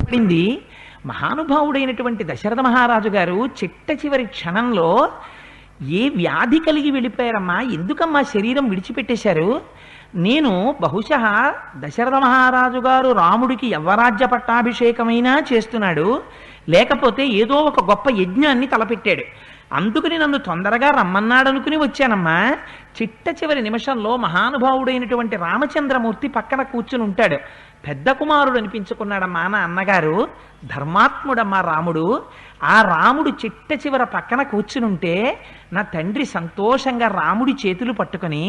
పడింది. మహానుభావుడైనటువంటి దశరథ మహారాజు గారు చిట్ట చివరి క్షణంలో ఏ వ్యాధి కలిగి వెళ్ళిపోయారమ్మా, ఎందుకమ్మా శరీరం విడిచిపెట్టేశారు? నేను బహుశా దశరథ మహారాజు గారు రాముడికి యవ్వరాజ్య పట్టాభిషేకమైనా చేస్తున్నాడు, లేకపోతే ఏదో ఒక గొప్ప యజ్ఞాన్ని తలపెట్టాడు, అందుకని నన్ను తొందరగా రమ్మన్నాడనుకుని వచ్చానమ్మా. చిట్ట చివరి నిమిషంలో మహానుభావుడైనటువంటి రామచంద్రమూర్తి పక్కన కూర్చుని ఉంటాడు. పెద్ద కుమారుడు అనిపించుకున్నాడమ్మా నా అన్నగారు, ధర్మాత్ముడమ్మా రాముడు. ఆ రాముడు చిట్ట చివర పక్కన కూర్చునుంటే నా తండ్రి సంతోషంగా రాముడి చేతులు పట్టుకొని,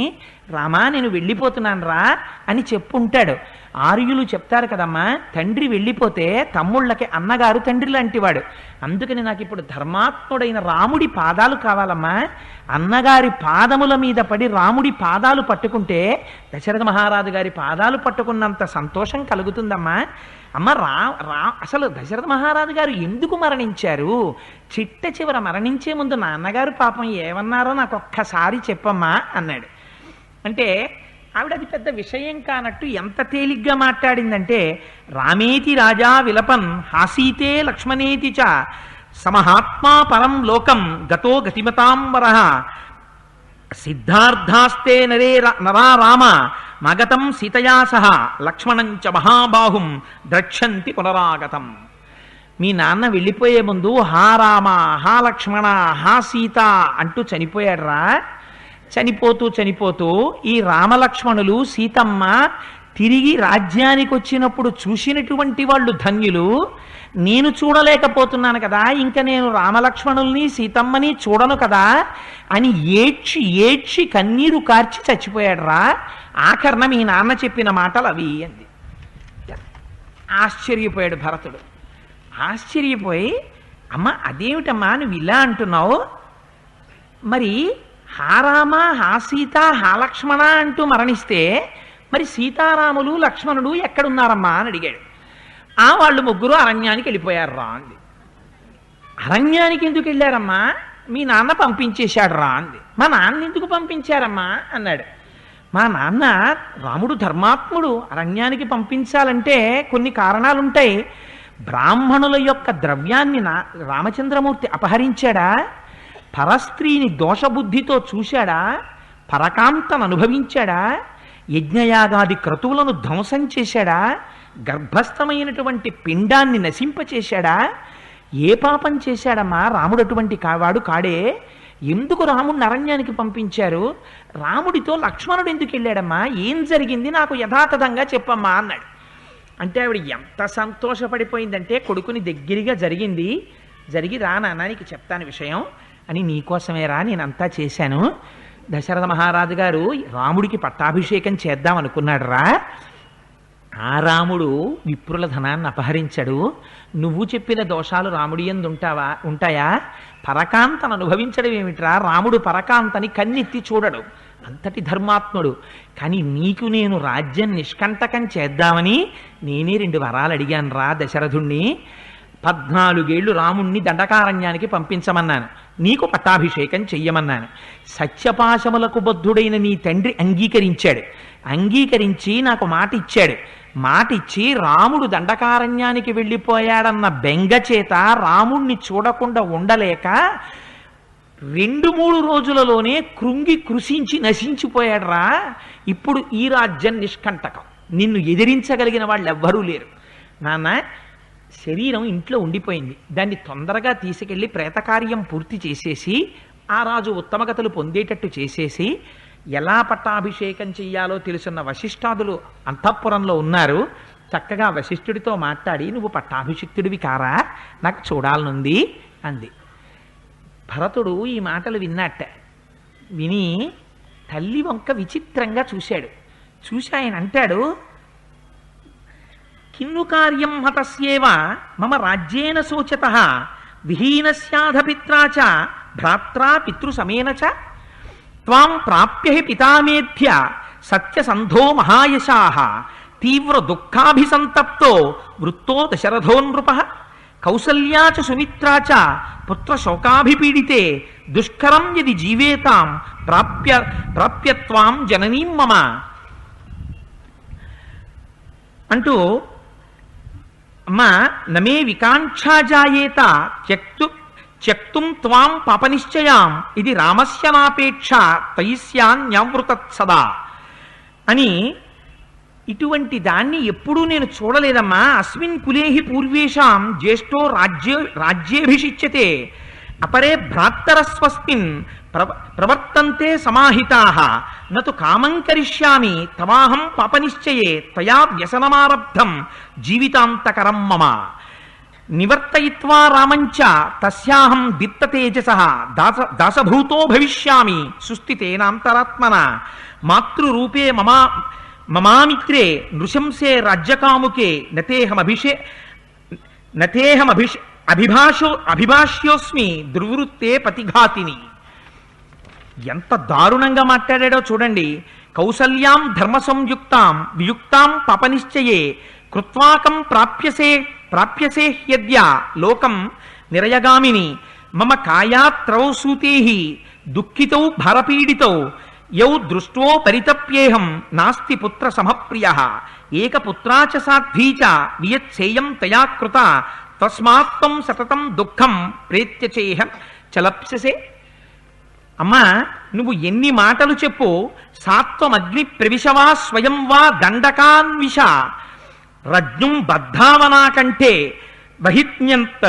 రామా నేను వెళ్ళిపోతున్నాను రా అని చెప్పుంటాడు. ఆర్యులు చెప్తారు కదమ్మా, తండ్రి వెళ్ళిపోతే తమ్ముళ్ళకి అన్నగారు తండ్రి లాంటివాడు. అందుకని నాకు ఇప్పుడు ధర్మాత్ముడైన రాముడి పాదాలు కావాలమ్మా. అన్నగారి పాదముల మీద పడి రాముడి పాదాలు పట్టుకుంటే దశరథ మహారాజు గారి పాదాలు పట్టుకున్నంత సంతోషం కలుగుతుందమ్మా. అమ్మ అసలు దశరథ మహారాజు గారు ఎందుకు మరణించారు? చిట్ట చివర మరణించే ముందు నాన్నగారు పాపం ఏమన్నారో నాకు ఒక్కసారి చెప్పమ్మా అన్నాడు. అంటే ఆవిడ అది పెద్ద విషయం కానట్టు ఎంత తేలిగ్గా మాట్లాడిందంటే, రామేతి రాజా విలపన్ హాసీతే లక్ష్మణేతి చ సమహాత్మా పరం లోకం గతో గతిమతాంబరః సిద్ధార్థాస్తే నరా రామ మగతం సీతయా సహ లక్ష్మణంచ మహాబాహుం ద్రక్ష్యంతి పునరాగతం. మీ నాన్న వెళ్ళిపోయే ముందు హా రామ, హా లక్ష్మణ, హా సీత అంటూ చనిపోయాడురా. చనిపోతూ ఈ రామలక్ష్మణులు సీతమ్మ తిరిగి రాజ్యానికి వచ్చినప్పుడు చూసినటువంటి వాళ్ళు ధన్యులు. నేను చూడలేకపోతున్నాను కదా, ఇంకా నేను రామలక్ష్మణుల్ని సీతమ్మని చూడను కదా అని ఏడ్చి కన్నీరు కార్చి చచ్చిపోయాడు రా. ఆఖరణ మీ నాన్న చెప్పిన మాటలు అవి అంది. ఆశ్చర్యపోయాడు భరతుడు. ఆశ్చర్యపోయి, అమ్మ అదేమిటమ్మా నువ్వు ఇలా అంటున్నావు? మరి హా రామ, హా సీత, హా లక్ష్మణ అంటూ మరణిస్తే మరి సీతారాములు లక్ష్మణుడు ఎక్కడున్నారమ్మా అని అడిగాడు. వాళ్ళు ముగ్గురు అరణ్యానికి వెళ్ళిపోయారు రా అంది. అరణ్యానికి ఎందుకు వెళ్ళారమ్మా? మీ నాన్న పంపించేశాడు రా అంది. మా నాన్న ఎందుకు పంపించారమ్మా అన్నాడు. మా నాన్న రాముడు ధర్మాత్ముడు, అరణ్యానికి పంపించాలంటే కొన్ని కారణాలుంటాయి. బ్రాహ్మణుల యొక్క ద్రవ్యాన్ని రామచంద్రమూర్తి అపహరించాడా? పరస్త్రీని దోషబుద్ధితో చూశాడా? పరకాంతను అనుభవించాడా? యజ్ఞయాగాది క్రతువులను ధ్వంసం చేశాడా? గర్భస్థమైనటువంటి పిండాన్ని నశింపచేశాడా? ఏ పాపం చేశాడమ్మా? రాముడు అటువంటి వాడు కాడే. ఎందుకు రాముడిని అరణ్యానికి పంపించారు? రాముడితో లక్ష్మణుడు ఎందుకు వెళ్ళాడమ్మా? ఏం జరిగింది నాకు యథాతథంగా చెప్పమ్మా అన్నాడు. అంటే ఆవిడ ఎంత సంతోషపడిపోయిందంటే, కొడుకుని దగ్గరగా జరిగి రా నాన్న నీకు చెప్తాను విషయం అని, నీకోసమేరా నేనంతా చేశాను. దశరథ మహారాజు గారు రాముడికి పట్టాభిషేకం చేద్దాం అనుకున్నాడు రా. ఆ రాముడు విప్రుల ధనాన్ని అపహరించాడు. నువ్వు చెప్పిన దోషాలు రాముడి యందు ఉంటాయా? పరకాంతను అనుభవించడం ఏమిట్రా? రాముడు పరకాంతని కన్నెత్తి చూడడు, అంతటి ధర్మాత్ముడు. కానీ నీకు నేను రాజ్యం నిష్కంటకం చేద్దామని నేనే 2 వరాలు అడిగాను రా దశరథుణ్ణి. 14 ఏళ్ళు రాముణ్ణి దండకారణ్యానికి పంపించమన్నాను, నీకు పట్టాభిషేకం చెయ్యమన్నాను. సత్యపాశములకు బద్ధుడైన నీ తండ్రి అంగీకరించి నాకు మాట ఇచ్చాడు. మాటిచ్చి రాముడు దండకారణ్యానికి వెళ్ళిపోయాడన్న బెంగ చేత రాముణ్ణి చూడకుండా ఉండలేక 2-3 రోజులలోనే కృషించి నశించిపోయాడు రా. ఇప్పుడు ఈ రాజ్యం నిష్కంటకం, నిన్ను ఎదిరించగలిగిన వాళ్ళు ఎవ్వరూ లేరు. నాన్న శరీరం ఇంట్లో ఉండిపోయింది, దాన్ని తొందరగా తీసుకెళ్ళి ప్రేతకార్యం పూర్తి చేసేసి ఆ రాజు ఉత్తమగతులు పొందేటట్టు చేసేసి, ఎలా పట్టాభిషేకం చెయ్యాలో తెలుసున్న వశిష్ఠాదులు అంతఃపురంలో ఉన్నారు. చక్కగా వశిష్ఠుడితో మాట్లాడి, నువ్వు పట్టాభిషిక్తుడివి కారా, నాకు చూడాలనుంది అంది. భరతుడు ఈ మాటలు విన్నట్ట. విని తల్లి వంక విచిత్రంగా చూసి ఆయన అంటాడు, కిన్ను కార్యం హతస్యేవ మమ రాజ్యేన శోచతః విహీనస్యాధపిత్రా చ భ్రాత్రా పితృసమేన చ త్వాం ప్రాప్య హి పితామేభ్య సత్యసంధో మహాయశాః తీవ్ర దుఃఖాభిసంతప్తో వృత్తో దశరథో నృపః కౌసల్యా చ సుమిత్రా చ పుత్రశోకాభిపీడితే దుష్కరం యది జీవేతాం ప్రాప్యత్వాం జననీం మమ అంటూ అమ్మా నమే వికాంక్షా జాయేత త్యక్తుం త్వాం పాపనిశ్చయాం ఇది రామస్య నాపేక్ష తయిస్యాన్యవృతత్ సదా అని ఇటువంటి దాన్ని ఎప్పుడూ నేను చూడలేదమ్మా. అస్మిన్ కులేహి పూర్వేషాం జ్యేష్ఠో రాజ్యేభిషిచ్యతే అపరే భ్రాత్తరస్వస్మిన్ ప్రవర్తంతే సమాహితాః నతు కామం కరిష్యామి తవాహం పాపనిశ్చయే త్వయా వ్యసనమారబ్ధం జీవితాంతకరం మమ నివర్తయిత్వా రామంచ తస్యాహం దీప్తతేజసః దాసభూతో భవిష్యామి సుస్థితేనాంతరాత్మన మాతృరూపే మమామిత్రే నృశంసే రాజ్యకాముకే అభిభాష్యోస్మి దుర్వృత్తే పతిఘాతిని. ఎంత దారుణంగా మాట్లాడాడో చూడండి. కౌసల్యాం ధర్మ సంయుక్తాం వియుక్తాం పాపనిశ్చయే కృత్వాకం ప్రాప్యసే హ్యద్య లోకం నిరయగామిని మమ కాయాత్రౌ సూతేహి దుఃఖితౌ భరపీడితౌ యౌ దృష్టో పరితప్యేహం నాస్తి పుత్ర సమప్రియః ఏకపుత్రాచ సాధ్వీ చ వియత్సేయం తయా కృత తస్మాత్తం సతతం దుఃఖం ప్రేత్యచేహం చలప్ససే. అమ్మా నువ్వు ఎన్ని మాటలు చెప్పు, సాత్వమగ్ని ప్రవిశవా స్వయం వా దండకాన్విష రజ్ఞుం బద్ధావనా కంటే బహిత్న్యంత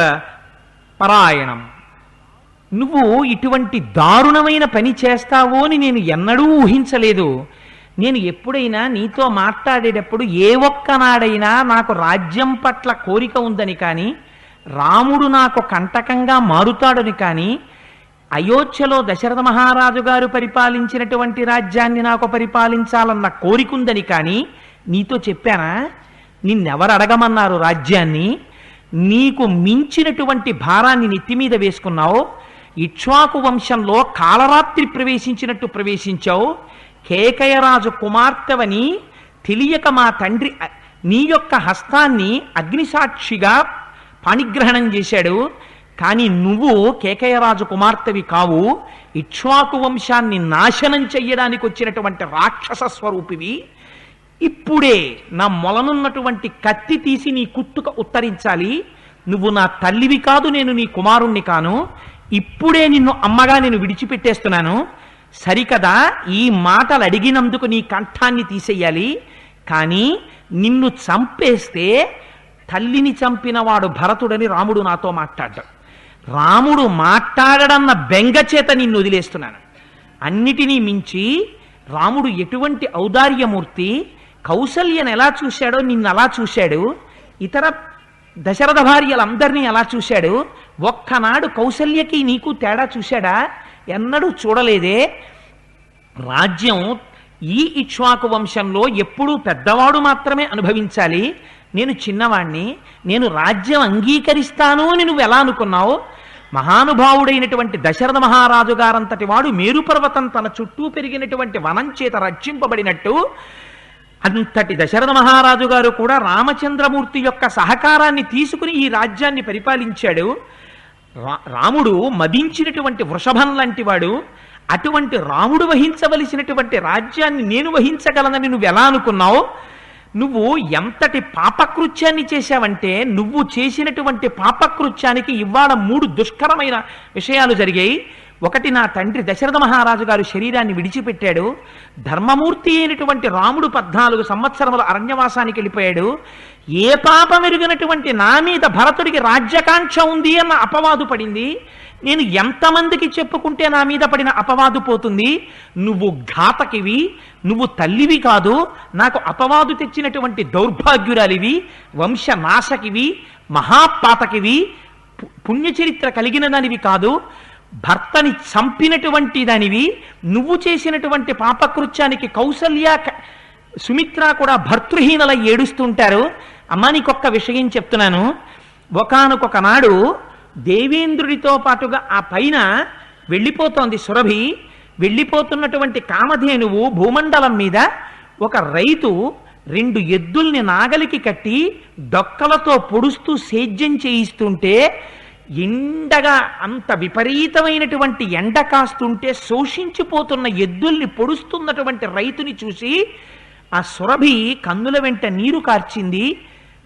పరాయణం. నువ్వు ఇటువంటి దారుణమైన పని చేస్తావో అని నేను ఎన్నడూ ఊహించలేదు. నేను ఎప్పుడైనా నీతో మాట్లాడేటప్పుడు ఏ ఒక్కనాడైనా నాకు రాజ్యం పట్ల కోరిక ఉందని కానీ, రాముడు నాకు కంటకంగా మారుతాడని కానీ, అయోధ్యలో దశరథ మహారాజు గారు పరిపాలించినటువంటి రాజ్యాన్ని నాకు పరిపాలించాలన్న కోరిక ఉందని కానీ నీతో చెప్పానా? నిన్నెవరు అడగమన్నారు రాజ్యాన్ని? నీకు మించినటువంటి భారాన్ని నెత్తి మీద వేసుకున్నావు. ఇక్ష్వాకు వంశంలో కాలరాత్రి ప్రవేశించినట్టు ప్రవేశించావు. కేకయరాజు కుమార్తెవని తెలియక మా తండ్రి నీ యొక్క హస్తాన్ని అగ్నిసాక్షిగా పాణిగ్రహణం చేశాడు. కానీ నువ్వు కేకయరాజు కుమార్తెవి కావు. ఇక్ష్వాకు వంశాన్ని నాశనం చెయ్యడానికి వచ్చినటువంటి రాక్షస స్వరూపివి. ఇప్పుడే నా మొలనున్నటువంటి కత్తి తీసి నీ కుట్టుక ఉత్తరించాలి. నువ్వు నా తల్లివి కాదు, నేను నీ కుమారుణ్ణి కాను. ఇప్పుడే నిన్ను అమ్మగా నేను విడిచిపెట్టేస్తున్నాను. సరికదా, ఈ మాటలు అడిగినందుకు నీ కంఠాన్ని తీసేయాలి. కానీ నిన్ను చంపేస్తే తల్లిని చంపినవాడు భరతుడని రాముడు నాతో మాట్లాడ్డాడు. రాముడు మాట్లాడడన్న బెంగచేత నిన్ను వదిలేస్తున్నాను. అన్నిటినీ మించి రాముడు ఎటువంటి ఔదార్యమూర్తి! కౌసల్యను ఎలా చూశాడో నిన్ను అలా చూశాడు. ఇతర దశరథ భార్యలందరినీ ఎలా చూశాడు. ఒక్కనాడు కౌసల్యకి నీకు తేడా చూశాడా? ఎన్నడూ చూడలేదే. రాజ్యం ఈ ఇక్ష్వాకు వంశంలో ఎప్పుడూ పెద్దవాడు మాత్రమే అనుభవించాలి. నేను చిన్నవాణ్ణి, నేను రాజ్యం అంగీకరిస్తాను అని నువ్వు ఎలా అనుకున్నావు? మహానుభావుడైనటువంటి దశరథ మహారాజు గారంతటి వాడు మేరుపర్వతం తన చుట్టూ పెరిగినటువంటి వనం చేత రక్షింపబడినట్టు అంతటి దశరథ మహారాజు గారు కూడా రామచంద్రమూర్తి యొక్క సహకారాన్ని తీసుకుని ఈ రాజ్యాన్ని పరిపాలించాడు. రాముడు మదించినటువంటి వృషభం లాంటి వాడు. అటువంటి రాముడు వహించవలసినటువంటి రాజ్యాన్ని నేను వహించగలనని నువ్వు ఎలా అనుకున్నావు? నువ్వు ఎంతటి పాపకృత్యాన్ని చేశావంటే, నువ్వు చేసినటువంటి పాపకృత్యానికి ఇవాళ 3 దుష్కరమైన విషయాలు జరిగాయి. ఒకటి, నా తండ్రి దశరథ మహారాజు గారు శరీరాన్ని విడిచిపెట్టాడు. ధర్మమూర్తి అయినటువంటి రాముడు 14 సంవత్సరముల అరణ్యవాసానికి వెళ్ళిపోయాడు. ఏ పాపం ఎరుగినటువంటి నా మీద భరతుడికి రాజ్యకాంక్ష ఉంది అన్న అపవాదు పడింది. నేను ఎంతమందికి చెప్పుకుంటే నా మీద పడిన అపవాదు పోతుంది? నువ్వు ఘాతకివి, నువ్వు తల్లివి కాదు, నాకు అపవాదు తెచ్చినటువంటి దౌర్భాగ్యురాలివి, వంశనాశకివి, మహాపాతకివి, పుణ్యచరిత్ర కలిగిన దానివి కాదు, భర్తని చంపినటువంటి దానివి. నువ్వు చేసినటువంటి పాపకృత్యానికి కౌసల్య సుమిత్ర కూడా భర్తృహీనల ఏడుస్తుంటారు. అమ్మా నీకొక్క విషయం చెప్తున్నాను. ఒకానొక నాడు దేవేంద్రుడితో పాటుగా ఆ పైన వెళ్ళిపోతోంది సురభి. వెళ్ళిపోతున్నటువంటి కామధేనువు భూమండలం మీద ఒక రైతు 2 ఎద్దుల్ని నాగలికి కట్టి డొక్కలతో పొడుస్తూ సేద్యం చేయిస్తుంటే, ఎండగా అంత విపరీతమైనటువంటి ఎండ కాస్తుంటే శోషించిపోతున్న ఎద్దుల్ని పొడుస్తున్నటువంటి రైతుని చూసి ఆ సురభి కన్నుల వెంట నీరు కార్చింది.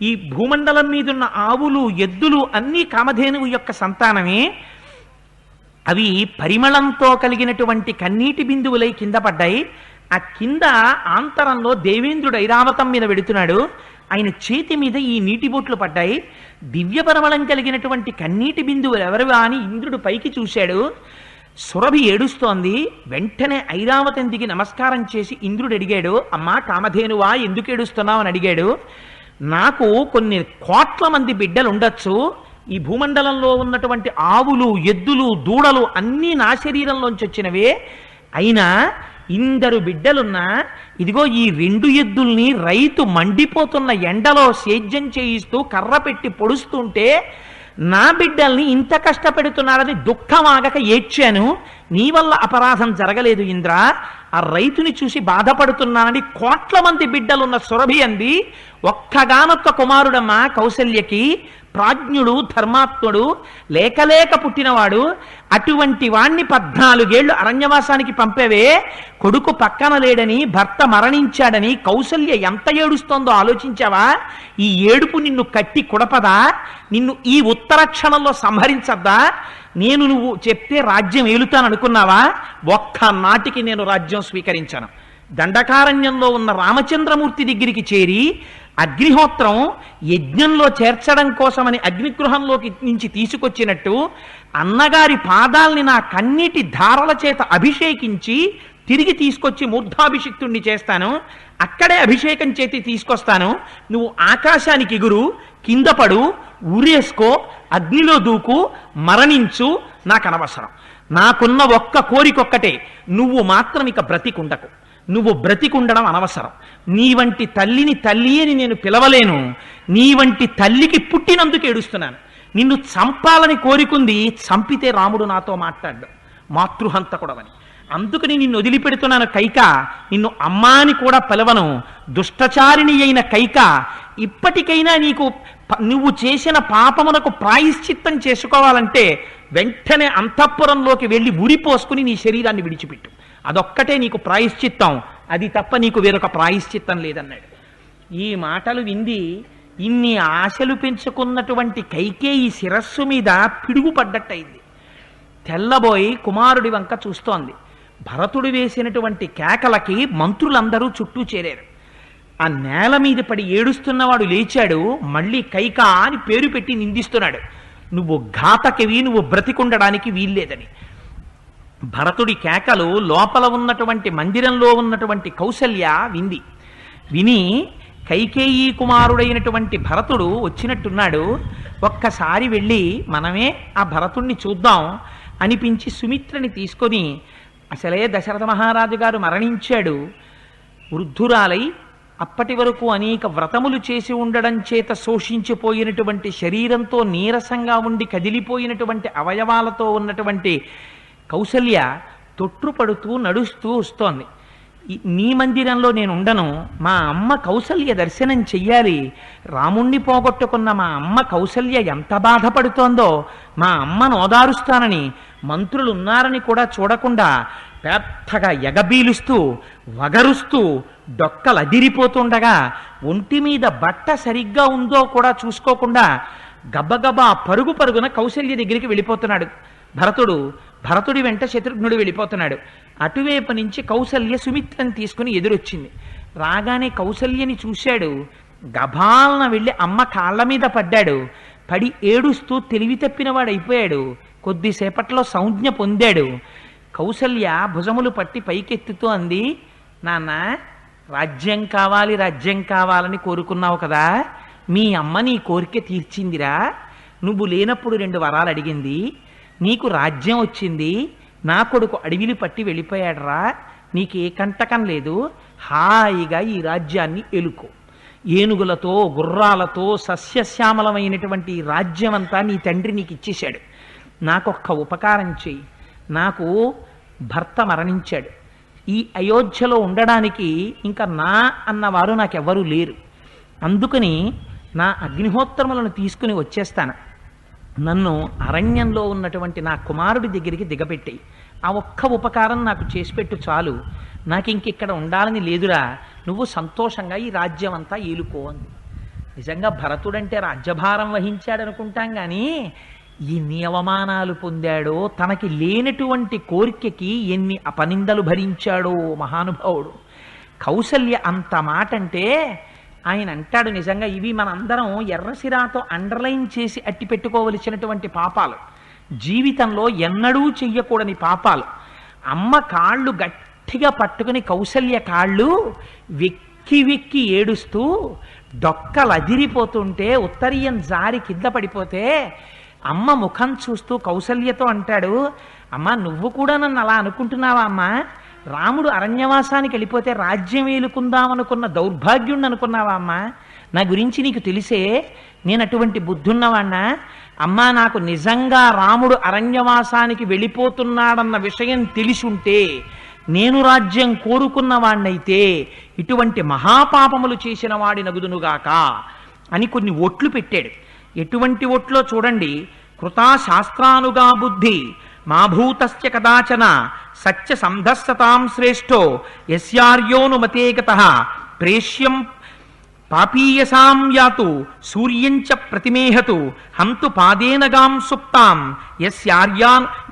ఈ భూమండలం మీదున్న ఆవులు ఎద్దులు అన్నీ కామధేనువు యొక్క సంతానమే. అవి పరిమళంతో కలిగినటువంటి కన్నీటి బిందువులై కింద పడ్డాయి. ఆ కింద ఆంతరంలో దేవేంద్రుడు ఐరావతం మీద వెడుతున్నాడు. ఆయన చేతి మీద ఈ నీటి బొట్లు పడ్డాయి. దివ్య పరిమళం కలిగినటువంటి కన్నీటి బిందువులు ఎవరివా అని ఇంద్రుడు పైకి చూశాడు. సురభి ఏడుస్తోంది. వెంటనే ఐరావతం దిగి నమస్కారం చేసి ఇంద్రుడు అడిగాడు, అమ్మా కామధేనువా ఎందుకు ఏడుస్తున్నావు అని అడిగాడు. నాకు కొన్ని కోట్ల మంది బిడ్డలు ఉండొచ్చు. ఈ భూమండలంలో ఉన్నటువంటి ఆవులు ఎద్దులు దూడలు అన్నీ నా శరీరంలోంచి వచ్చినవే. అయినా ఇందరు బిడ్డలున్నా ఇదిగో ఈ 2 ఎద్దుల్ని రైతు మండిపోతున్న ఎండలో సేద్యం చేయిస్తూ కర్ర పెట్టి పొడుస్తుంటే నా బిడ్డల్ని ఇంత కష్టపెడుతున్నారని దుఃఖమాగక ఏడ్చాను. నీ వల్ల అపరాధం జరగలేదు ఇంద్ర. ఆ రైతుని చూసి బాధపడుతున్నానని కోట్ల మంది బిడ్డలున్న సురభి అంది. ఒక్కగానొక్క కుమారుడమ్మ కౌసల్యకి, ప్రాజ్ఞుడు ధర్మాత్ముడు లేకలేక పుట్టినవాడు. అటువంటి వాణ్ణి 14 ఏళ్లు అరణ్యవాసానికి పంపేవే. కొడుకు పక్కన లేడని, భర్త మరణించాడని కౌసల్య ఎంత ఏడుస్తోందో ఆలోచించావా? ఈ ఏడుపు నిన్ను కట్టి కుడపదా? నిన్ను ఈ ఉత్తర క్షణంలో సంహరించద్దా? నేను నువ్వు చెప్తే రాజ్యం ఏలుతాననుకున్నావా? ఒక్క నాటికి నేను రాజ్యం స్వీకరించను. దండకారణ్యంలో ఉన్న రామచంద్రమూర్తి దగ్గరికి చేరి అగ్నిహోత్రం యజ్ఞంలో చేర్చడం కోసమని అగ్నిగృహంలోకి నుంచి తీసుకొచ్చినట్టు అన్నగారి పాదాల్ని నా కన్నీటి ధారల చేత అభిషేకించి తిరిగి తీసుకొచ్చి మూర్ధాభిషిక్తుణ్ణి చేస్తాను. అక్కడే అభిషేకం చేతి తీసుకొస్తాను. నువ్వు ఆకాశానికి ఎగురు, కింద పడు, ఊరేసుకో, అగ్నిలో దూకు, మరణించు, నాకు అనవసరం. నాకున్న ఒక్క కోరికొక్కటే, నువ్వు మాత్రం ఇక బ్రతికుండకు. నువ్వు బ్రతికుండడం అనవసరం. నీ వంటి తల్లిని తల్లి అని నేను పిలవలేను. నీ వంటి తల్లికి పుట్టినందుకు ఏడుస్తున్నాను. నిన్ను చంపాలని కోరికుంది, చంపితే రాముడు నాతో మాట్లాడ్డు, మాతృహంతకుడవని. అందుకని నిన్ను వదిలిపెడుతున్నాను కైక. నిన్ను అమ్మాని కూడా పిలవను. దుష్టచారిణి అయిన కైక, ఇప్పటికైనా నీకు నువ్వు చేసిన పాపమునకు ప్రాయశ్చిత్తం చేసుకోవాలంటే వెంటనే అంతఃపురంలోకి వెళ్ళి ఉరిపోసుకుని నీ శరీరాన్ని విడిచిపెట్టు. అదొక్కటే నీకు ప్రాయశ్చిత్తం. అది తప్ప నీకు వేరొక ప్రాయశ్చిత్తం లేదన్నాడు. ఈ మాటలు వింది ఇన్ని ఆశలు పెంచుకున్నటువంటి కైకేయి శిరస్సు మీద పిడుగు పడ్డట్టయింది. తెల్లబోయి కుమారుడి వంక చూస్తోంది. భరతుడు వేసినటువంటి కేకలకి మంత్రులందరూ చుట్టూ చేరారు. ఆ నేల మీద పడి ఏడుస్తున్నవాడు లేచాడు. మళ్ళీ కైక అని పేరు పెట్టి నిందిస్తున్నాడు. నువ్వు ఘాతకివి, నువ్వు బ్రతికుండడానికి వీల్లేదని. భరతుడి కేకలు లోపల ఉన్నటువంటి మందిరంలో ఉన్నటువంటి కౌసల్య వింది. విని కైకేయీ కుమారుడైనటువంటి భరతుడు వచ్చినట్టున్నాడు. ఒక్కసారి వెళ్ళి మనమే ఆ భరతుణ్ణి చూద్దాం అనిపించి సుమిత్రని తీసుకొని, అసలే దశరథ మహారాజు గారు మరణించాడు. వృద్ధురాలై అప్పటి వరకు అనేక వ్రతములు చేసి ఉండడం చేత శోషించిపోయినటువంటి శరీరంతో నీరసంగా ఉండి కదిలిపోయినటువంటి అవయవాలతో ఉన్నటువంటి కౌసల్య తొట్టుపడుతూ నడుస్తూ వస్తోంది. నీ మందిరంలో నేను ఉండను. మా అమ్మ కౌసల్య దర్శనం చెయ్యాలి. రాముణ్ణి పోగొట్టుకున్న మా అమ్మ కౌసల్య ఎంత బాధపడుతోందో మా అమ్మను ఓదారుస్తానని మంత్రులు ఉన్నారని కూడా చూడకుండా పెద్దగా ఎగబీలుస్తూ వగరుస్తూ డొక్కలు అదిరిపోతుండగా ఒంటి మీద బట్ట సరిగ్గా ఉందో కూడా చూసుకోకుండా గబగబా పరుగు పరుగున కౌసల్య దగ్గరికి వెళ్ళిపోతున్నాడు భరతుడు. భరతుడి వెంట శత్రుఘ్నుడు వెళ్ళిపోతున్నాడు. అటువైపు నుంచి కౌసల్య సుమిత్రని తీసుకుని ఎదురొచ్చింది. రాగానే కౌసల్యని చూశాడు. గభాలన వెళ్ళి అమ్మ కాళ్ళ మీద పడ్డాడు. పడి ఏడుస్తూ తెలివి తప్పినవాడు అయిపోయాడు. కొద్దిసేపట్లో సంజ్ఞ పొందాడు. కౌసల్య భుజములు పట్టి పైకెత్తుతూ అంది, నాన్న రాజ్యం కావాలి, రాజ్యం కావాలని కోరుకున్నావు కదా, మీ అమ్మ నీ కోరిక తీర్చిందిరా. నువ్వు లేనప్పుడు 2 వరాలు అడిగింది, నీకు రాజ్యం వచ్చింది. నా కొడుకు అడవిని పట్టి వెళ్ళిపోయాడరా. నీకు ఏ కంటకం లేదు. హాయిగా ఈ రాజ్యాన్ని ఎలుకో. ఏనుగులతో గుర్రాలతో సస్యశ్యామలమైనటువంటి ఈ రాజ్యం అంతా నీ తండ్రి నీకు ఇచ్చేశాడు. నాకొక్క ఉపకారం చెయ్యి. నాకు భర్త మరణించాడు. ఈ అయోధ్యలో ఉండడానికి ఇంకా నా అన్నవారు నాకెవ్వరూ లేరు. అందుకని నా అగ్నిహోత్రములను తీసుకుని వచ్చేస్తాను. నన్ను అరణ్యంలో ఉన్నటువంటి నా కుమారుడి దగ్గరికి దిగపెట్టి ఆ ఒక్క ఉపకారం నాకు చేసిపెట్టు చాలు. నాకు ఇంకిక్కడ ఉండాలని లేదురా. నువ్వు సంతోషంగా ఈ రాజ్యం అంతా ఏలుకో అంది. నిజంగా భరతుడంటే రాజ్యభారం వహించాడనుకుంటాం కానీ ఎన్ని అవమానాలు పొందాడో, తనకి లేనటువంటి కోరికకి ఎన్ని అపనిందలు భరించాడో మహానుభావుడు. కౌసల్య అంత మాట అంటే ఆయన అంటాడు, నిజంగా ఇవి మనందరం ఎర్రసిరాతో అండర్లైన్ చేసి అట్టి పెట్టుకోవలసినటువంటి పాపాలు, జీవితంలో ఎన్నడూ చెయ్యకూడని పాపాలు. అమ్మ కాళ్ళు గట్టిగా పట్టుకుని కౌసల్య కాళ్ళు వెక్కి వెక్కి ఏడుస్తూ డొక్కలు అదిరిపోతుంటే, ఉత్తరీయం జారి కింద పడిపోతే అమ్మ ముఖం చూస్తూ కౌసల్యతో అంటాడు, అమ్మ నువ్వు కూడా నన్ను అలా అనుకుంటున్నావా అమ్మా? రాముడు అరణ్యవాసానికి వెళ్ళిపోతే రాజ్యం ఏలుకుందామనుకున్న దౌర్భాగ్యుణ్ణి అనుకున్నావా అమ్మా? నా గురించి నీకు తెలిసే నేను అటువంటి బుద్ధున్నవాణ్ణా? అమ్మా నాకు నిజంగా రాముడు అరణ్యవాసానికి వెళ్ళిపోతున్నాడన్న విషయం తెలిసుంటే, నేను రాజ్యం కోరుకున్నవాణ్ణైతే ఇటువంటి మహాపాపములు చేసిన వాడి నగుదునుగాక అని కొన్ని ఒట్లు పెట్టాడు. ఎటువంటి ఒట్లో చూడండి, కృతా శాస్త్రానుగా బుద్ధి మాభూతస్య కదాచన సత్య సంధస్సతాం శ్రేష్టో యస్యార్యోనుమతేగతః ప్రేష్యం పాపీయసాం యాతు సూర్యంచ ప్రతిమేహతు హంతు పాదేనగాం సుప్తాం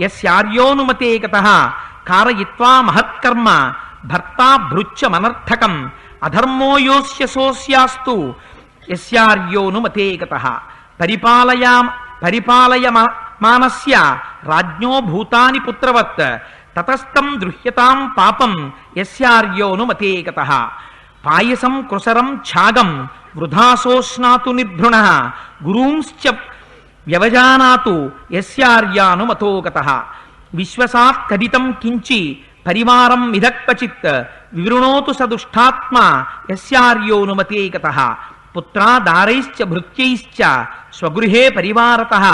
యస్యార్యోనుమతేగతః కారయిత్వా మహత్కర్మ భర్తా భృత్యమనర్థకం అధర్మో యోస్య సోస్యాస్తు యస్యార్యోనుమతేగతః పరిపాలయమానస్య రాజ్ఞో భూతాని పుత్రవత్ తతస్థం దృహ్యతాం పాపం యస్యార్యోనుమతేగతః పాయసం కృసరం ఛాగం వృధాసోష్ణాతు నిర్భృణః గురూంశ్చ వ్యవజానాతు యస్యార్యానుమతోగతః విశ్వసాత్ కదితం కించి పరివారం మిధక్వచిత్ వివృణోతు సదుష్టాత్మ యస్యార్యోనుమతేగతః పుత్రాదారైశ్చ భృత్యైశ్చ స్వగృహే పరివారతః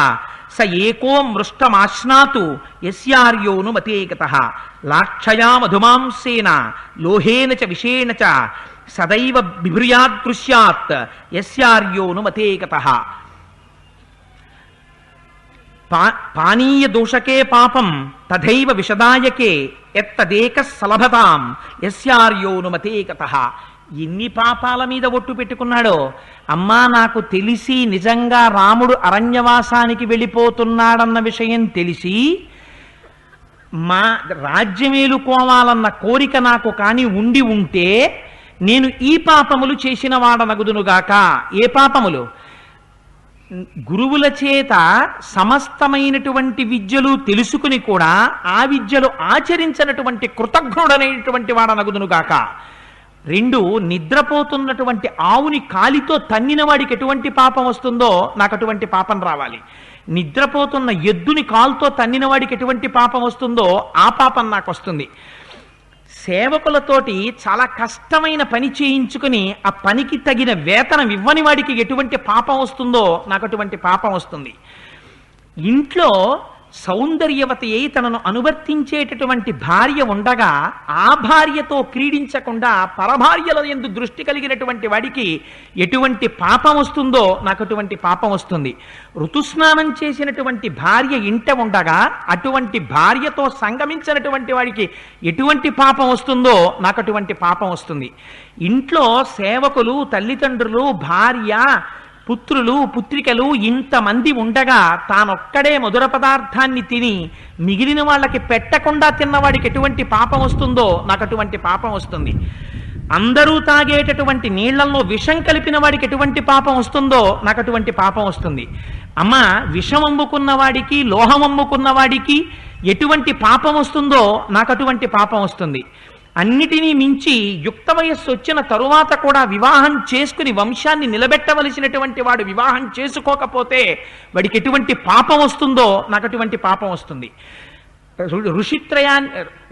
స ఏకో మృష్టమాశ్నాతు యస్యార్యోనుమతేగతః లాక్షయా మధుమాంసేన లోహేన చ విషేణ చ సదైవ బిభ్రుయాదృశ్యాత్ యస్యార్యోనుమతేగతః పానీయ దోషకే పాపం తథైవ విషదాయకే ఎత్తదేక సలభతాం యస్యార్యోనుమతేగతః. ఎన్ని పాపాల మీద ఒట్టు పెట్టుకున్నాడో. అమ్మా నాకు తెలిసి నిజంగా రాముడు అరణ్యవాసానికి వెళ్ళిపోతున్నాడన్న విషయం తెలిసి మా రాజ్యమేలుకోవాలన్న కోరిక నాకు కాని ఉండి ఉంటే నేను ఈ పాపములు చేసిన వాడనగుదునుగాక. ఏ పాపములు? గురువుల చేత సమస్తమైనటువంటి విద్యలు తెలుసుకుని కూడా ఆ విద్యలు ఆచరించినటువంటి కృతజ్ఞుడనేటువంటి వాడనగుదునుగాక. 2, నిద్రపోతున్నటువంటి ఆవుని కాలితో తన్నిన వాడికి ఎటువంటి పాపం వస్తుందో నాకు అటువంటి పాపం రావాలి. నిద్రపోతున్న ఎద్దుని కాలుతో తన్నిన వాడికి ఎటువంటి పాపం వస్తుందో ఆ పాపం నాకు వస్తుంది. సేవకులతోటి చాలా కష్టమైన పని చేయించుకుని ఆ పనికి తగిన వేతనం ఇవ్వని వాడికి ఎటువంటి పాపం వస్తుందో నాకు అటువంటి పాపం వస్తుంది. ఇంట్లో సౌందర్యవతి అయి తనను అనువర్తించేటటువంటి భార్య ఉండగా ఆ భార్యతో క్రీడించకుండా పరభార్యల యందు దృష్టి కలిగినటువంటి వాడికి ఎటువంటి పాపం వస్తుందో నాకు అటువంటి పాపం వస్తుంది. ఋతుస్నానం చేసినటువంటి భార్య ఇంట ఉండగా అటువంటి భార్యతో సంగమించినటువంటి వాడికి ఎటువంటి పాపం వస్తుందో నాకు అటువంటి పాపం వస్తుంది. ఇంట్లో సేవకులు, తల్లిదండ్రులు, భార్య, పుత్రులు, పుత్రికలు ఇంతమంది ఉండగా తానొక్కడే మధుర పదార్థాన్ని తిని మిగిలిన వాళ్ళకి పెట్టకుండా తిన్నవాడికి ఎటువంటి పాపం వస్తుందో నాకు అటువంటి పాపం వస్తుంది. అందరూ తాగేటటువంటి నీళ్లలో విషం కలిపిన వాడికి ఎటువంటి పాపం వస్తుందో నాకు అటువంటి పాపం వస్తుంది. అమ్మ విషం అమ్ముకున్న వాడికి, లోహం అమ్ముకున్న వాడికి ఎటువంటి పాపం వస్తుందో నాకు అటువంటి పాపం వస్తుంది. అన్నిటినీ మించి యుక్త వయస్సు వచ్చిన తరువాత కూడా వివాహం చేసుకుని వంశాన్ని నిలబెట్టవలసినటువంటి వాడు వివాహం చేసుకోకపోతే వాడికి ఎటువంటి పాపం వస్తుందో నాకు అటువంటి పాపం వస్తుంది.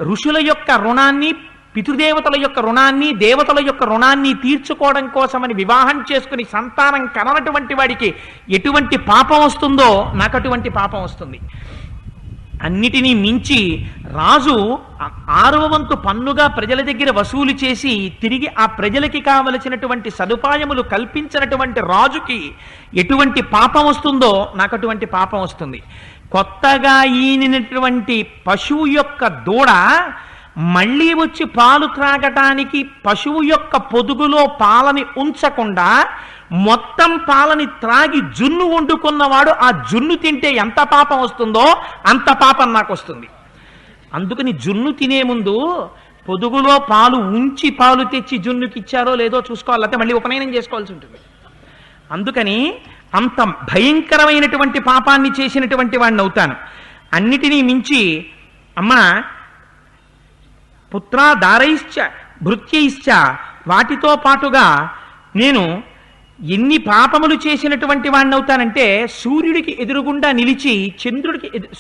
ఋషుల యొక్క రుణాన్ని, పితృదేవతల యొక్క రుణాన్ని, దేవతల యొక్క రుణాన్ని తీర్చుకోవడం కోసమని వివాహం చేసుకుని సంతానం కననటువంటి వాడికి ఎటువంటి పాపం వస్తుందో నాకు అటువంటి పాపం వస్తుంది. అన్నిటినీ మించి రాజు 6వ వంతు పన్నుగా ప్రజల దగ్గర వసూలు చేసి తిరిగి ఆ ప్రజలకి కావలసినటువంటి సదుపాయములు కల్పించినటువంటి రాజుకి ఎటువంటి పాపం వస్తుందో నాకు అటువంటి పాపం వస్తుంది. కొత్తగా ఈనినటువంటి పశువు యొక్క దూడ మళ్ళీ వచ్చి పాలు త్రాగటానికి పశువు యొక్క పొదుగులో పాలని ఉంచకుండా మొత్తం పాలని త్రాగి జున్ను వండుకున్నవాడు ఆ జున్ను తింటే ఎంత పాపం వస్తుందో అంత పాపం నాకు వస్తుంది. అందుకని జున్ను తినే ముందు పొదుగులో పాలు ఉంచి పాలు తెచ్చి జున్నుకి ఇచ్చారో లేదో చూసుకోవాలి, లేకపోతే మళ్ళీ ఉపనయనం చేసుకోవాల్సి ఉంటుంది. అందుకని అంత భయంకరమైనటువంటి పాపాన్ని చేసినటువంటి వాడిని అవుతాను. అన్నిటినీ మించి అమ్మా పుత్ర దారైశ్చ భృత్యైశ్చ, వాటితో పాటుగా నేను ఎన్ని పాపములు చేసినటువంటి వాడిని అవుతానంటే సూర్యుడికి ఎదురుగుండా నిలిచి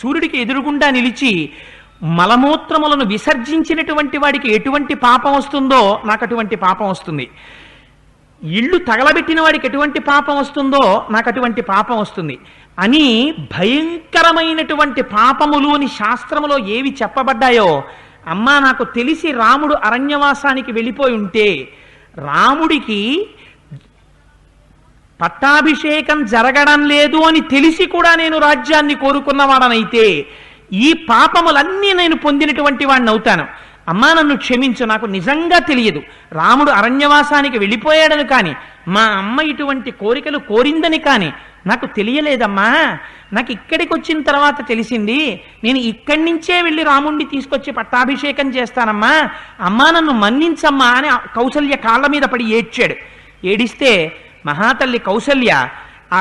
సూర్యుడికి ఎదురుగుండా నిలిచి మలమూత్రములను విసర్జించినటువంటి వాడికి ఎటువంటి పాపం వస్తుందో నాకు అటువంటి పాపం వస్తుంది. ఇళ్ళు తగలబెట్టిన వాడికి ఎటువంటి పాపం వస్తుందో నాకు అటువంటి పాపం వస్తుంది అని భయంకరమైనటువంటి పాపములు అని శాస్త్రములో ఏవి చెప్పబడ్డాయో, అమ్మా నాకు తెలిసి రాముడు అరణ్యవాసానికి వెళ్ళిపోయి ఉంటే రాముడికి పట్టాభిషేకం జరగడం లేదు అని తెలిసి కూడా నేను రాజ్యాన్ని కోరుకున్నవాడనైతే ఈ పాపములన్నీ నేను పొందినటువంటి వాడిని అవుతాను. అమ్మా నన్ను క్షమించు, నాకు నిజంగా తెలియదు, రాముడు అరణ్యవాసానికి వెళ్ళిపోయాడని కానీ మా అమ్మ ఇటువంటి కోరికలు కోరిందని కానీ నాకు తెలియలేదమ్మా, నాకు ఇక్కడికి వచ్చిన తర్వాత తెలిసింది, నేను ఇక్కడి నుంచే వెళ్ళి రాముణ్ణి తీసుకొచ్చి పట్టాభిషేకం చేస్తానమ్మా, అమ్మా నన్ను మన్నించమ్మా అని కౌసల్య కాళ్ళ మీద పడి ఏడ్చాడు. ఏడిస్తే మహాతల్లి కౌసల్య ఆ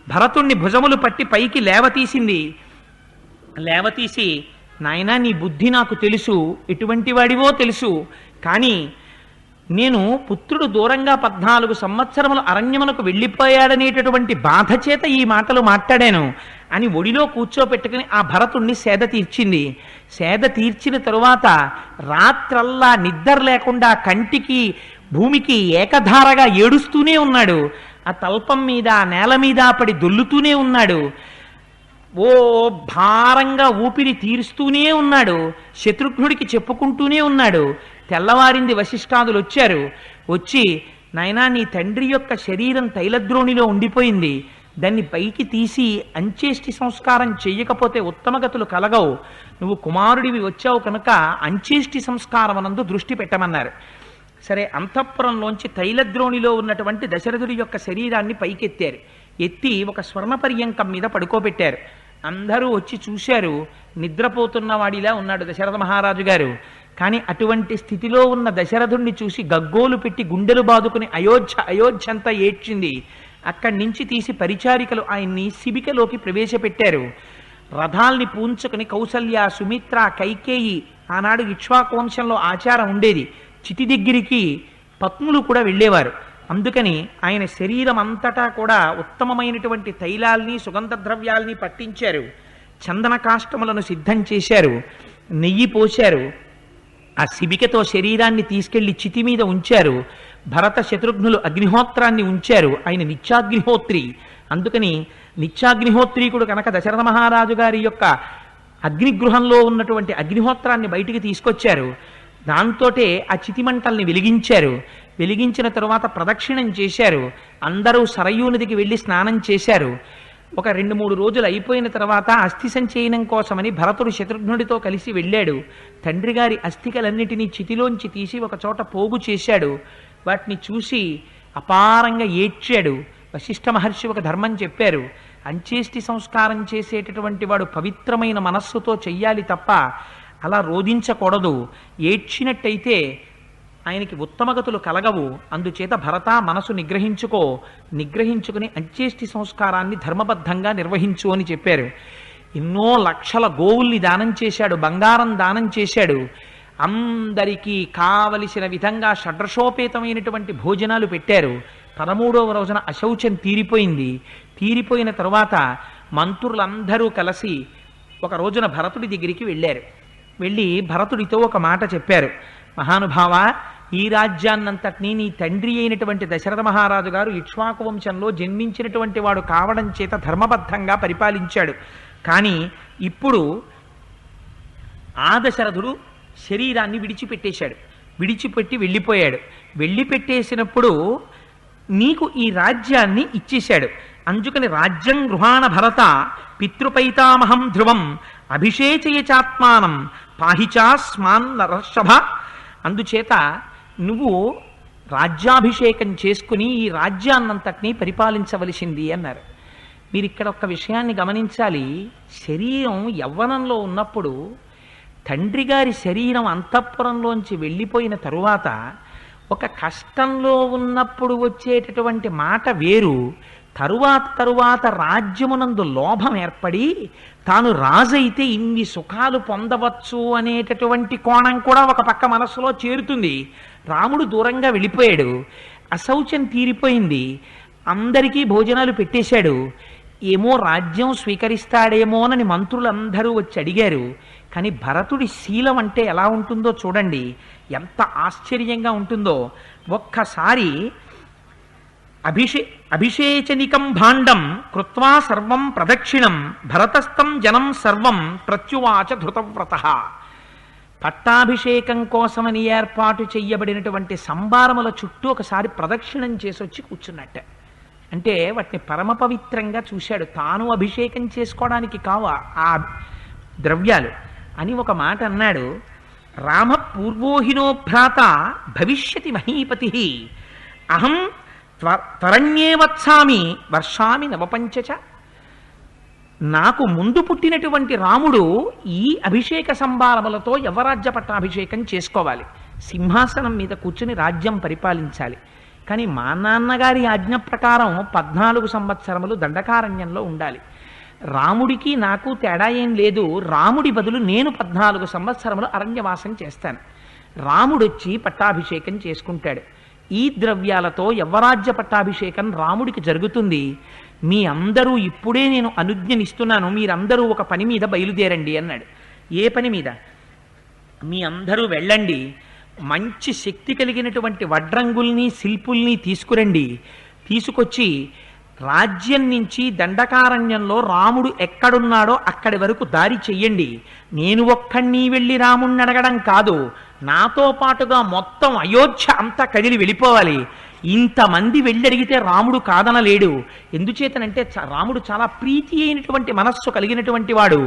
భరతుణ్ణి భుజములు పట్టి పైకి లేవతీసింది. లేవతీసి, నాయనా నీ బుద్ధి నాకు తెలుసు, ఎటువంటి వాడివో తెలుసు, కానీ నేను పుత్రుడు దూరంగా 14 సంవత్సరములు అరణ్యమునకు వెళ్ళిపోయాడనేటటువంటి బాధ చేత ఈ మాటలు మాట్లాడాను అని ఒడిలో కూర్చోపెట్టుకుని ఆ భరతుణ్ణి సేద తీర్చింది. సేద తీర్చిన తరువాత రాత్రల్లా నిద్ర లేకుండా కంటికి భూమికి ఏకధారగా ఏడుస్తూనే ఉన్నాడు. ఆ తల్పం మీద నేల మీద పడి దొల్లుతూనే ఉన్నాడు. ఓ భారంగా ఊపిరి తీరుస్తూనే ఉన్నాడు. శత్రుఘ్నుడికి చెప్పుకుంటూనే ఉన్నాడు. తెల్లవారింది, వశిష్ఠాదులు వచ్చారు. వచ్చి, నాయనా నీ తండ్రి యొక్క శరీరం తైలద్రోణిలో ఉండిపోయింది, దాన్ని పైకి తీసి అంచేష్టి సంస్కారం చెయ్యకపోతే ఉత్తమగతులు కలగవు, నువ్వు కుమారుడివి వచ్చావు కనుక అంచేష్టి సంస్కారం అనందు దృష్టి పెట్టమన్నారు. సరే, అంతఃపురంలోంచి తైలద్రోణిలో ఉన్నటువంటి దశరథుడి యొక్క శరీరాన్ని పైకెత్తారు. ఎత్తి ఒక స్వర్ణ పర్యంకం మీద పడుకోబెట్టారు. అందరూ వచ్చి చూశారు. నిద్రపోతున్న వాడిలా ఉన్నాడు దశరథ మహారాజు గారు. కానీ అటువంటి స్థితిలో ఉన్న దశరథుణ్ణి చూసి గగ్గోలు పెట్టి గుండెలు బాదుకుని అయోధ్య అంతా ఏడ్చింది. అక్కడి నుంచి తీసి పరిచారికలు ఆయన్ని శిబికలోకి ప్రవేశపెట్టారు. రథాల్ని పూంచుకుని కౌసల్య, సుమిత్ర, కైకేయి, ఆనాడు ఇక్ష్వాకు వంశంలో ఆచారం ఉండేది, చితి దగ్గరికి పత్నులు కూడా వెళ్ళేవారు. అందుకని ఆయన శరీరం అంతటా కూడా ఉత్తమమైనటువంటి తైలాల్ని సుగంధ ద్రవ్యాల్ని పట్టించారు. చందన కాష్టములను సిద్ధం చేశారు. నెయ్యి పోశారు. ఆ శిబికతో శరీరాన్ని తీసుకెళ్లి చితి మీద ఉంచారు. భరత శత్రుఘ్నులు అగ్నిహోత్రాన్ని ఉంచారు. ఆయన నిత్యాగ్నిహోత్రి. అందుకని నిత్యాగ్నిహోత్రీకుడు కనుక దశరథ మహారాజు గారి యొక్క అగ్నిగృహంలో ఉన్నటువంటి అగ్నిహోత్రాన్ని బయటికి తీసుకొచ్చారు. దాంతోటే ఆ చితిమంటల్ని వెలిగించారు. వెలిగించిన తరువాత ప్రదక్షిణం చేశారు. అందరూ సరయూ నదికి వెళ్ళి స్నానం చేశారు. ఒక 2-3 రోజులు అయిపోయిన తర్వాత అస్థి సంచయనం కోసమని భరతుడు శత్రుఘ్నుడితో కలిసి వెళ్ళాడు. తండ్రి గారి అస్థికలన్నిటినీ చితిలోంచి తీసి ఒక చోట పోగు చేశాడు. వాటిని చూసి అపారంగా ఏడ్చాడు. వశిష్ఠ మహర్షి ఒక ధర్మం చెప్పారు, అంచేష్టి సంస్కారం చేసేటటువంటి వాడు పవిత్రమైన మనస్సుతో చెయ్యాలి తప్ప అలా రోధించకూడదు. ఏడ్చినట్టయితే ఆయనకి ఉత్తమగతులు కలగవు. అందుచేత భరత మనసు నిగ్రహించుకుని అంచేష్టి సంస్కారాన్ని ధర్మబద్ధంగా నిర్వహించు అని చెప్పారు. ఎన్నో లక్షల గోవుల్ని దానం చేశాడు, బంగారం దానం చేశాడు. అందరికీ కావలసిన విధంగా షడ్రశోపేతమైనటువంటి భోజనాలు పెట్టారు. 13వ రోజున అశౌచం తీరిపోయింది. తీరిపోయిన తరువాత మంత్రులందరూ కలిసి ఒక రోజున భరతుడి దగ్గరికి వెళ్ళారు. వెళ్ళి భరతుడితో ఒక మాట చెప్పారు, మహానుభావ, ఈ రాజ్యాన్నంతటినీ నీ తండ్రి అయినటువంటి దశరథ మహారాజు గారు ఇక్ష్వాకు వంశంలో జన్మించినటువంటి వాడు కావడం చేత ధర్మబద్ధంగా పరిపాలించాడు. కానీ ఇప్పుడు ఆ దశరథుడు శరీరాన్ని విడిచిపెట్టేశాడు. విడిచిపెట్టి వెళ్ళిపోయాడు. వెళ్ళిపెట్టేసినప్పుడు నీకు ఈ రాజ్యాన్ని ఇచ్చేశాడు. అందుకని రాజ్యం గృహాణ భరత పితృపైతామహం ధ్రువం అభిషేచయ చాత్మానం పాహిచాస్మాన్ నరషభ. అందుచేత నువ్వు రాజ్యాభిషేకం చేసుకుని ఈ రాజ్యాన్నంతటినీ పరిపాలించవలసింది అన్నారు. మీరు ఇక్కడ ఒక్క విషయాన్ని గమనించాలి. శరీరం యవ్వనంలో ఉన్నప్పుడు తండ్రి గారి శరీరం అంతఃపురంలోంచి వెళ్ళిపోయిన తరువాత ఒక కష్టంలో ఉన్నప్పుడు వచ్చేటటువంటి మాట వేరు. తరువాత రాజ్యమునందు లోభం ఏర్పడి తాను రాజైతే ఇన్ని సుఖాలు పొందవచ్చు అనేటటువంటి కోణం కూడా ఒక పక్క మనస్సులో చేరుతుంది. రాముడు దూరంగా వెళ్ళిపోయాడు, అశౌచం తీరిపోయింది, అందరికీ భోజనాలు పెట్టేశాడు. ఏమో రాజ్యం స్వీకరిస్తాడేమోనని మంత్రులందరూ వచ్చి అడిగారు. కానీ భరతుడి శీలం అంటే ఎలా ఉంటుందో చూడండి, ఎంత ఆశ్చర్యంగా ఉంటుందో. ఒక్కసారి అభిషేచనికం భాండం కృత్వా సర్వం ప్రదక్షిణం భరతస్థం జనం సర్వం ప్రత్యువాచ ధృతవ్రత. పట్టాభిషేకం కోసమని ఏర్పాటు చెయ్యబడినటువంటి సంభారముల చుట్టూ ఒకసారి ప్రదక్షిణం చేసి వచ్చి కూర్చున్నట్ట. అంటే వాటిని పరమ పవిత్రంగా చూశాడు. తాను అభిషేకం చేసుకోవడానికి కావా ఆ ద్రవ్యాలు అని ఒక మాట అన్నాడు. రామ పూర్వోహినో భ్రాత భవిష్యతి మహీపతి అహం త్వరణ్యే వత్సామి వర్షామి నవపంచచ. నాకు ముందు పుట్టినటువంటి రాముడు ఈ అభిషేక సంభారములతో యవరాజ్య పట్టాభిషేకం చేసుకోవాలి, సింహాసనం మీద కూర్చుని రాజ్యం పరిపాలించాలి. కానీ మా నాన్నగారి ఆజ్ఞ ప్రకారం 14 సంవత్సరములు దండకారణ్యంలో ఉండాలి. రాముడికి నాకు తేడా ఏం లేదు. రాముడి బదులు నేను 14 సంవత్సరములు అరణ్యవాసం చేస్తాను. రాముడొచ్చి పట్టాభిషేకం చేసుకుంటాడు. ఈ ద్రవ్యాలతో యవ్వరాజ్య పట్టాభిషేకం రాముడికి జరుగుతుంది. మీ అందరూ ఇప్పుడే నేను అనుజ్ఞనిస్తున్నాను, మీరందరూ ఒక పని మీద బయలుదేరండి అన్నాడు. ఏ పని మీద? మీ అందరూ వెళ్ళండి, మంచి శక్తి కలిగినటువంటి వడ్రంగుల్ని శిల్పుల్ని తీసుకురండి. తీసుకొచ్చి రాజ్యం నుంచి దండకారణ్యంలో రాముడు ఎక్కడున్నాడో అక్కడి వరకు దారి చెయ్యండి. నేను ఒక్కడిని వెళ్ళి రాముణ్ణి అడగడం కాదు, నాతో పాటుగా మొత్తం అయోధ్య అంతా కదిలి వెళ్ళిపోవాలి. ఇంతమంది వెళ్ళి అడిగితే రాముడు కాదనలేడు. ఎందుచేతనంటే రాముడు చాలా ప్రీతి అయినటువంటి మనస్సు కలిగినటువంటి వాడు.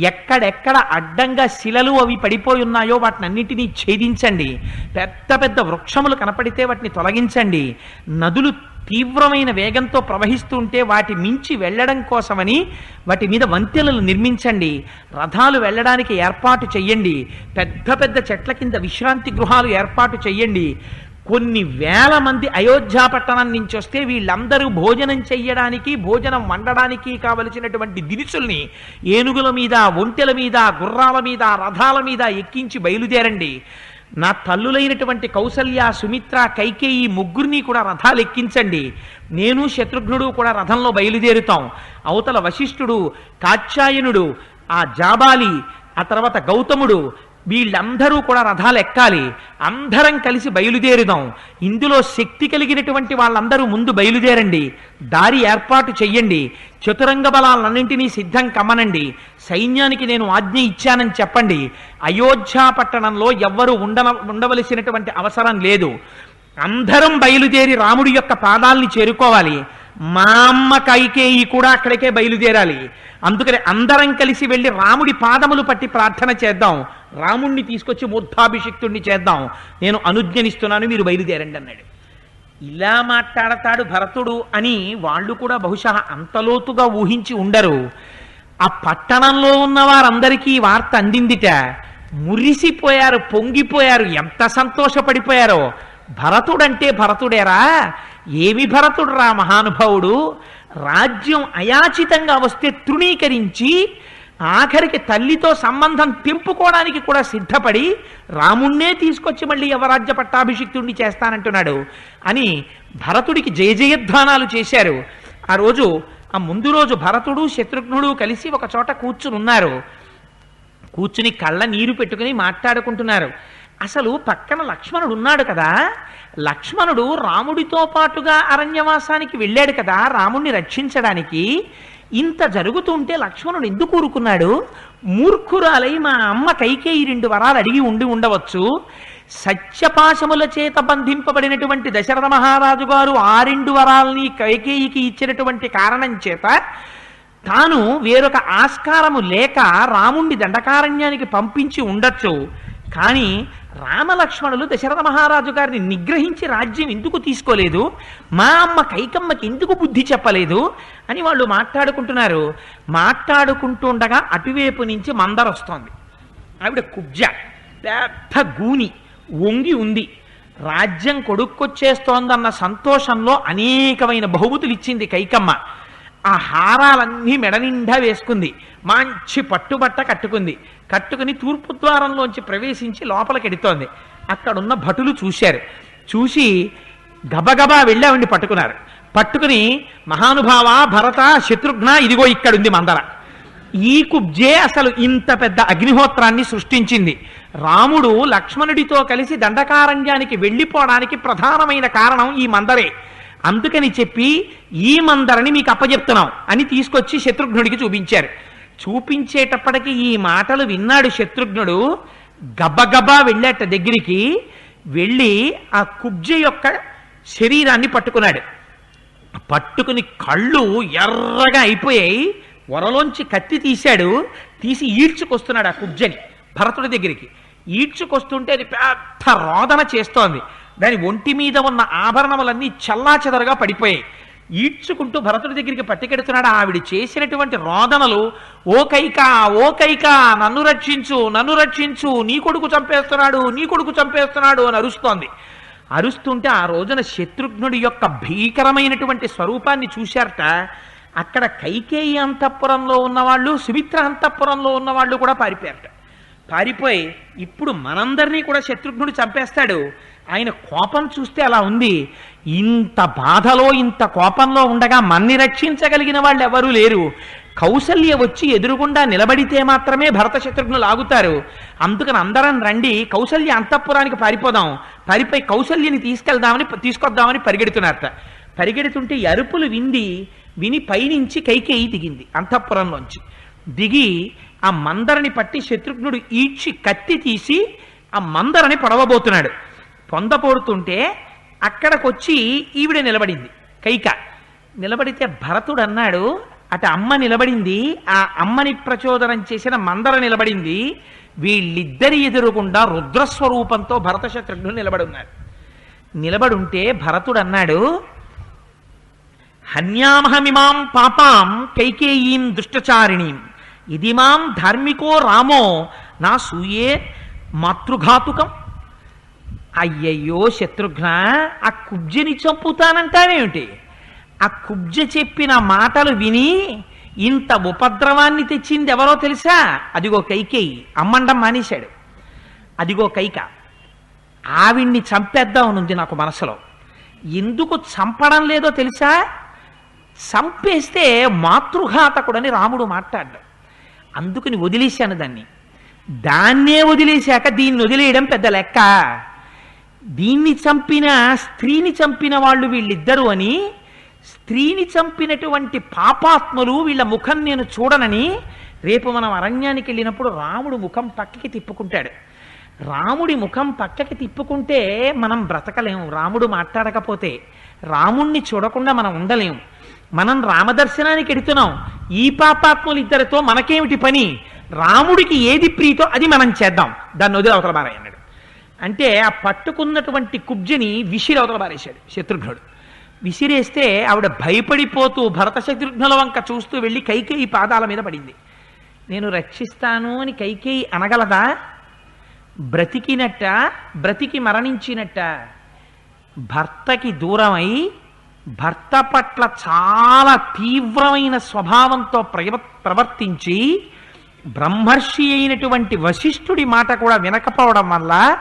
ఎక్కడెక్కడ అడ్డంగా శిలలు అవి పడిపోయి ఉన్నాయో వాటిని అన్నింటినీ ఛేదించండి. పెద్ద పెద్ద వృక్షములు కనపడితే వాటిని తొలగించండి. నదులు తీవ్రమైన వేగంతో ప్రవహిస్తూ ఉంటే వాటి మించి వెళ్ళడం కోసమని వాటి మీద వంతెనలు నిర్మించండి. రథాలు వెళ్ళడానికి ఏర్పాటు చెయ్యండి. పెద్ద పెద్ద చెట్ల కింద విశ్రాంతి గృహాలు ఏర్పాటు చెయ్యండి. కొన్ని వేల మంది అయోధ్య పట్టణం నుంచి వస్తే వీళ్ళందరూ భోజనం చెయ్యడానికి, భోజనం వండడానికి కావలసినటువంటి దినుసుల్ని ఏనుగుల మీద, ఒంటెల మీద, గుర్రాల మీద, రథాల మీద ఎక్కించి బయలుదేరండి. నా తల్లులైనటువంటి కౌసల్య, సుమిత్ర, కైకేయి ముగ్గురిని కూడా రథాలు ఎక్కించండి. నేను శత్రుఘ్నుడు కూడా రథంలో బయలుదేరుతాం. అవతల వశిష్ఠుడు, కాత్యాయనుడు, ఆ జాబాలి, ఆ తర్వాత గౌతముడు, వీళ్ళందరూ కూడా రథాలు ఎక్కాలి. అందరం కలిసి బయలుదేరుదాం. ఇందులో శక్తి కలిగినటువంటి వాళ్ళందరూ ముందు బయలుదేరండి. దారి ఏర్పాటు చెయ్యండి. చతురంగ బలాలన్నింటినీ సిద్ధం కమ్మనండి. సైన్యానికి నేను ఆజ్ఞ ఇచ్చానని చెప్పండి. అయోధ్య పట్టణంలో ఎవ్వరూ ఉండవలసినటువంటి అవసరం లేదు. అందరం బయలుదేరి రాముడి యొక్క పాదాల్ని చేరుకోవాలి. మా అమ్మ కైకేయి కూడా అక్కడికే బయలుదేరాలి. అందుకని అందరం కలిసి వెళ్ళి రాముడి పాదములు పట్టి ప్రార్థన చేద్దాం. రాముణ్ణి తీసుకొచ్చి మూర్ధాభిషిక్తుణ్ణి చేద్దాం. నేను అనుజ్ఞనిస్తున్నాను, మీరు బయలుదేరండి అన్నాడు. ఇలా మాట్లాడతాడు భరతుడు అని వాళ్ళు కూడా బహుశా అంతలోతుగా ఊహించి ఉండరు. ఆ పట్టణంలో ఉన్న వారందరికీ వార్త అందిందిట. మురిసిపోయారు, పొంగిపోయారు, ఎంత సంతోషపడిపోయారో. భరతుడంటే భరతుడేరా, ఏమి భరతుడు రా మహానుభావుడు. రాజ్యం అయాచితంగా వస్తే తృణీకరించి ఆఖరికి తల్లితో సంబంధం తెంపుకోవడానికి కూడా సిద్ధపడి రాముణ్ణే తీసుకొచ్చి మళ్ళీ యవరాజ్య పట్టాభిషిక్తుణ్ణి చేస్తానంటున్నాడు అని భరతుడికి జయజయధ్వానాలు చేశారు. ఆ రోజు, ఆ ముందు రోజు భరతుడు శత్రుఘ్నుడు కలిసి ఒక చోట కూర్చుని ఉన్నారు. కూర్చుని కళ్ళ నీరు పెట్టుకుని మాట్లాడుకుంటున్నారు. అసలు పక్కన లక్ష్మణుడు ఉన్నాడు కదా. లక్ష్మణుడు రాముడితో పాటుగా అరణ్యవాసానికి వెళ్ళాడు కదా రాముణ్ణి రక్షించడానికి. ఇంత జరుగుతుంటే లక్ష్మణుడు ఎందుకు ఊరుకున్నాడు? మూర్ఖురాలై మా అమ్మ కైకేయి 2 వరాలు అడిగి ఉండవచ్చు. సత్యపాశముల చేత బంధింపబడినటువంటి దశరథ మహారాజు గారు ఆ 2 వరాలని కైకేయికి ఇచ్చినటువంటి కారణం చేత తాను వేరొక ఆస్కారము లేక రాముణ్ణి దండకారణ్యానికి పంపించి ఉండొచ్చు. కానీ రామలక్ష్మణులు దశరథ మహారాజు గారిని నిగ్రహించి రాజ్యం ఎందుకు తీసుకోలేదు, మా అమ్మ కైకమ్మకి ఎందుకు బుద్ధి చెప్పలేదు అని వాళ్ళు మాట్లాడుకుంటున్నారు. మాట్లాడుకుంటుండగా అటువైపు నుంచి మందర వస్తోంది. ఆవిడ కుబ్జ, పెద్ద గూని వంగి ఉంది. రాజ్యం కొడుక్కొచ్చేస్తోందన్న సంతోషంలో అనేకమైన బహుమతులు ఇచ్చింది కైకమ్మ. ఆ హారాలన్నీ మెడ నిండా వేసుకుంది. మంచి పట్టుబట్ట కట్టుకుని తూర్పు ద్వారంలోంచి ప్రవేశించి లోపలికి ఎడుతోంది. అక్కడున్న భటులు చూశారు. చూసి గబగబా వెళ్ళి ఆవిడ్ని పట్టుకుని మహానుభావ భరత శత్రుఘ్న ఇదిగో ఇక్కడుంది మందర. ఈ కుబ్జే అసలు ఇంత పెద్ద అగ్నిహోత్రాన్ని సృష్టించింది. రాముడు లక్ష్మణుడితో కలిసి దండకారణ్యానికి వెళ్ళిపోవడానికి ప్రధానమైన కారణం ఈ మందరే. అందుకని చెప్పి ఈ మందరని మీకు అప్పచెప్తున్నాం అని తీసుకొచ్చి శత్రుఘ్నుడికి చూపించారు. చూపించేటప్పటికి ఈ మాటలు విన్నాడు శత్రుఘ్నుడు. గబగబా వెళ్ళాట దగ్గరికి. వెళ్ళి ఆ కుబ్జ యొక్క శరీరాన్ని పట్టుకున్నాడు. పట్టుకుని కళ్ళు ఎర్రగా అయిపోయాయి. వరలోంచి కత్తి తీశాడు. తీసి ఈడ్చుకొస్తున్నాడు ఆ కుబ్జని భరతుడి దగ్గరికి. ఈడ్చుకొస్తుంటే అది పెద్ద రోదన చేస్తోంది. దాని ఒంటి మీద ఉన్న ఆభరణములన్నీ చల్లాచెదరుగా పడిపోయాయి. ఈడ్చుకుంటూ భరతుడి దగ్గరికి పట్టుకెడుతున్నాడు. ఆవిడ చేసినటువంటి రోదనలు, ఓ కైకా ఓ కైకా నన్ను రక్షించు, నీ కొడుకు చంపేస్తున్నాడు అని అరుస్తోంది. అరుస్తుంటే ఆ రోజున శత్రుఘ్నుడి యొక్క భీకరమైనటువంటి స్వరూపాన్ని చూశారట. అక్కడ కైకేయి అంతఃపురంలో ఉన్నవాళ్ళు, సుమిత్ర అంతఃపురంలో ఉన్నవాళ్ళు కూడా పారిపోయారట. పారిపోయి ఇప్పుడు మనందరినీ కూడా శత్రుఘ్నుడు చంపేస్తాడు. ఆయన కోపం చూస్తే అలా ఉంది. ఇంత బాధలో ఇంత కోపంలో ఉండగా మన్ని రక్షించగలిగిన వాళ్ళు ఎవరూ లేరు. కౌసల్య వచ్చి ఎదురుగుండా నిలబడితే మాత్రమే భరత శత్రుఘ్నులు ఆగుతారు. అందుకని అందరం రండి కౌసల్య అంతఃపురానికి పారిపోదాం, పారిపోయి కౌసల్యని తీసుకొద్దామని పరిగెడుతున్నారట. పరిగెడుతుంటే అరుపులు విని పైనుంచి కైకేయి దిగింది అంతఃపురంలోంచి. దిగి ఆ మందరని పట్టి శత్రుఘ్నుడు ఈడ్చి కత్తి తీసి ఆ మందరని పొడవబోతున్నాడు. పొందపోడుతుంటే అక్కడికొచ్చి ఈవిడ నిలబడింది. కైక నిలబడితే భరతుడు అన్నాడు, అటు అమ్మ నిలబడింది, ఆ అమ్మని ప్రచోదనం చేసిన మందర నిలబడింది. వీళ్ళిద్దరి ఎదురుగుండా రుద్రస్వరూపంతో భరత శత్రుఘ్నుడు నిలబడున్నారు. నిలబడుంటే భరతుడు అన్నాడు, హన్యామహమిమాం పాపాం కైకేయీం దుష్టచారిణీం ఇది మాం ధార్మికో రామో నా సూయే మాతృఘాతుకం. అయ్యయ్యో శత్రుఘ్న, ఆ కుబ్జని చంపుతానంటావేమిటి? ఆ కుబ్జ చెప్పిన మాటలు విని ఇంత ఉపద్రవాన్ని తెచ్చింది ఎవరో తెలుసా? అదిగో కైకేయి. అమ్మండం మానేశాడు. అదిగో కైక. ఆవిడ్ని చంపేద్దామనుంది నాకు మనసులో. ఎందుకు చంపడం లేదో తెలుసా? చంపేస్తే మాతృఘాతకుడని రాముడు మాట్లాడ్డాడు. అందుకని వదిలేశాను దాన్నే వదిలేశాక దీన్ని వదిలేయడం పెద్ద లెక్క. దీన్ని చంపిన స్త్రీని చంపిన వాళ్ళు వీళ్ళిద్దరూ అని, స్త్రీని చంపినటువంటి పాపాత్ములు వీళ్ళ ముఖం నేను చూడనని రేపు మనం అరణ్యానికి వెళ్ళినప్పుడు రాముడు ముఖం పక్కకి తిప్పుకుంటాడు. రాముడి ముఖం పక్కకి తిప్పుకుంటే మనం బ్రతకలేము. రాముడు మాట్లాడకపోతే రాముణ్ణి చూడకుండా మనం ఉండలేము. మనం రామదర్శనానికి ఎడుతున్నాం. ఈ పాపాత్ములు ఇద్దరితో మనకేమిటి పని? రాముడికి ఏది ప్రీతో అది మనం చేద్దాం, దాన్ని వదిలి అవతల బారాయి అన్నాడు. అంటే ఆ పట్టుకున్నటువంటి కుబ్జని విసిరి అవతల బారేశాడు శత్రుఘ్నుడు. విసిరేస్తే ఆవిడ భయపడిపోతూ భరత శత్రుఘ్నుల వంక చూస్తూ వెళ్ళి కైకేయి పాదాల మీద పడింది. నేను రక్షిస్తాను అని కైకేయి అనగలదా? బ్రతికి మరణించినట్ట. భర్తకి దూరమై భర్త పట్ల చాలా తీవ్రమైన స్వభావంతో ప్రవర్తించి బ్రహ్మర్షి అయినటువంటి వశిష్ఠుడి మాట కూడా వినకపోవడం వల్ల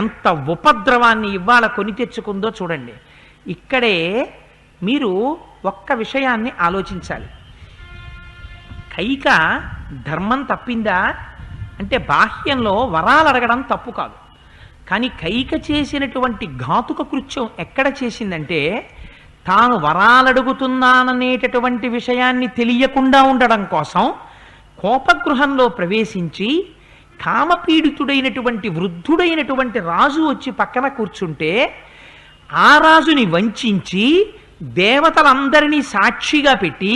ఎంత ఉపద్రవాన్ని ఇవాళ కొని తెచ్చుకుందో చూడండి. ఇక్కడే మీరు ఒక్క విషయాన్ని ఆలోచించాలి. కైక ధర్మం తప్పిందా అంటే బాహ్యంలో వరాలు అడగడం తప్పు కాదు. కానీ కైక చేసినటువంటి ఘాతుక కృత్యం ఎక్కడ చేసిందంటే, తాను వరాలడుగుతున్నాననేటటువంటి విషయాన్ని తెలియకుండా ఉండడం కోసం కోపగృహంలో ప్రవేశించి కామపీడితుడైనటువంటి వృద్ధుడైనటువంటి రాజు వచ్చి పక్కన కూర్చుంటే ఆ రాజుని వంచి దేవతలందరినీ సాక్షిగా పెట్టి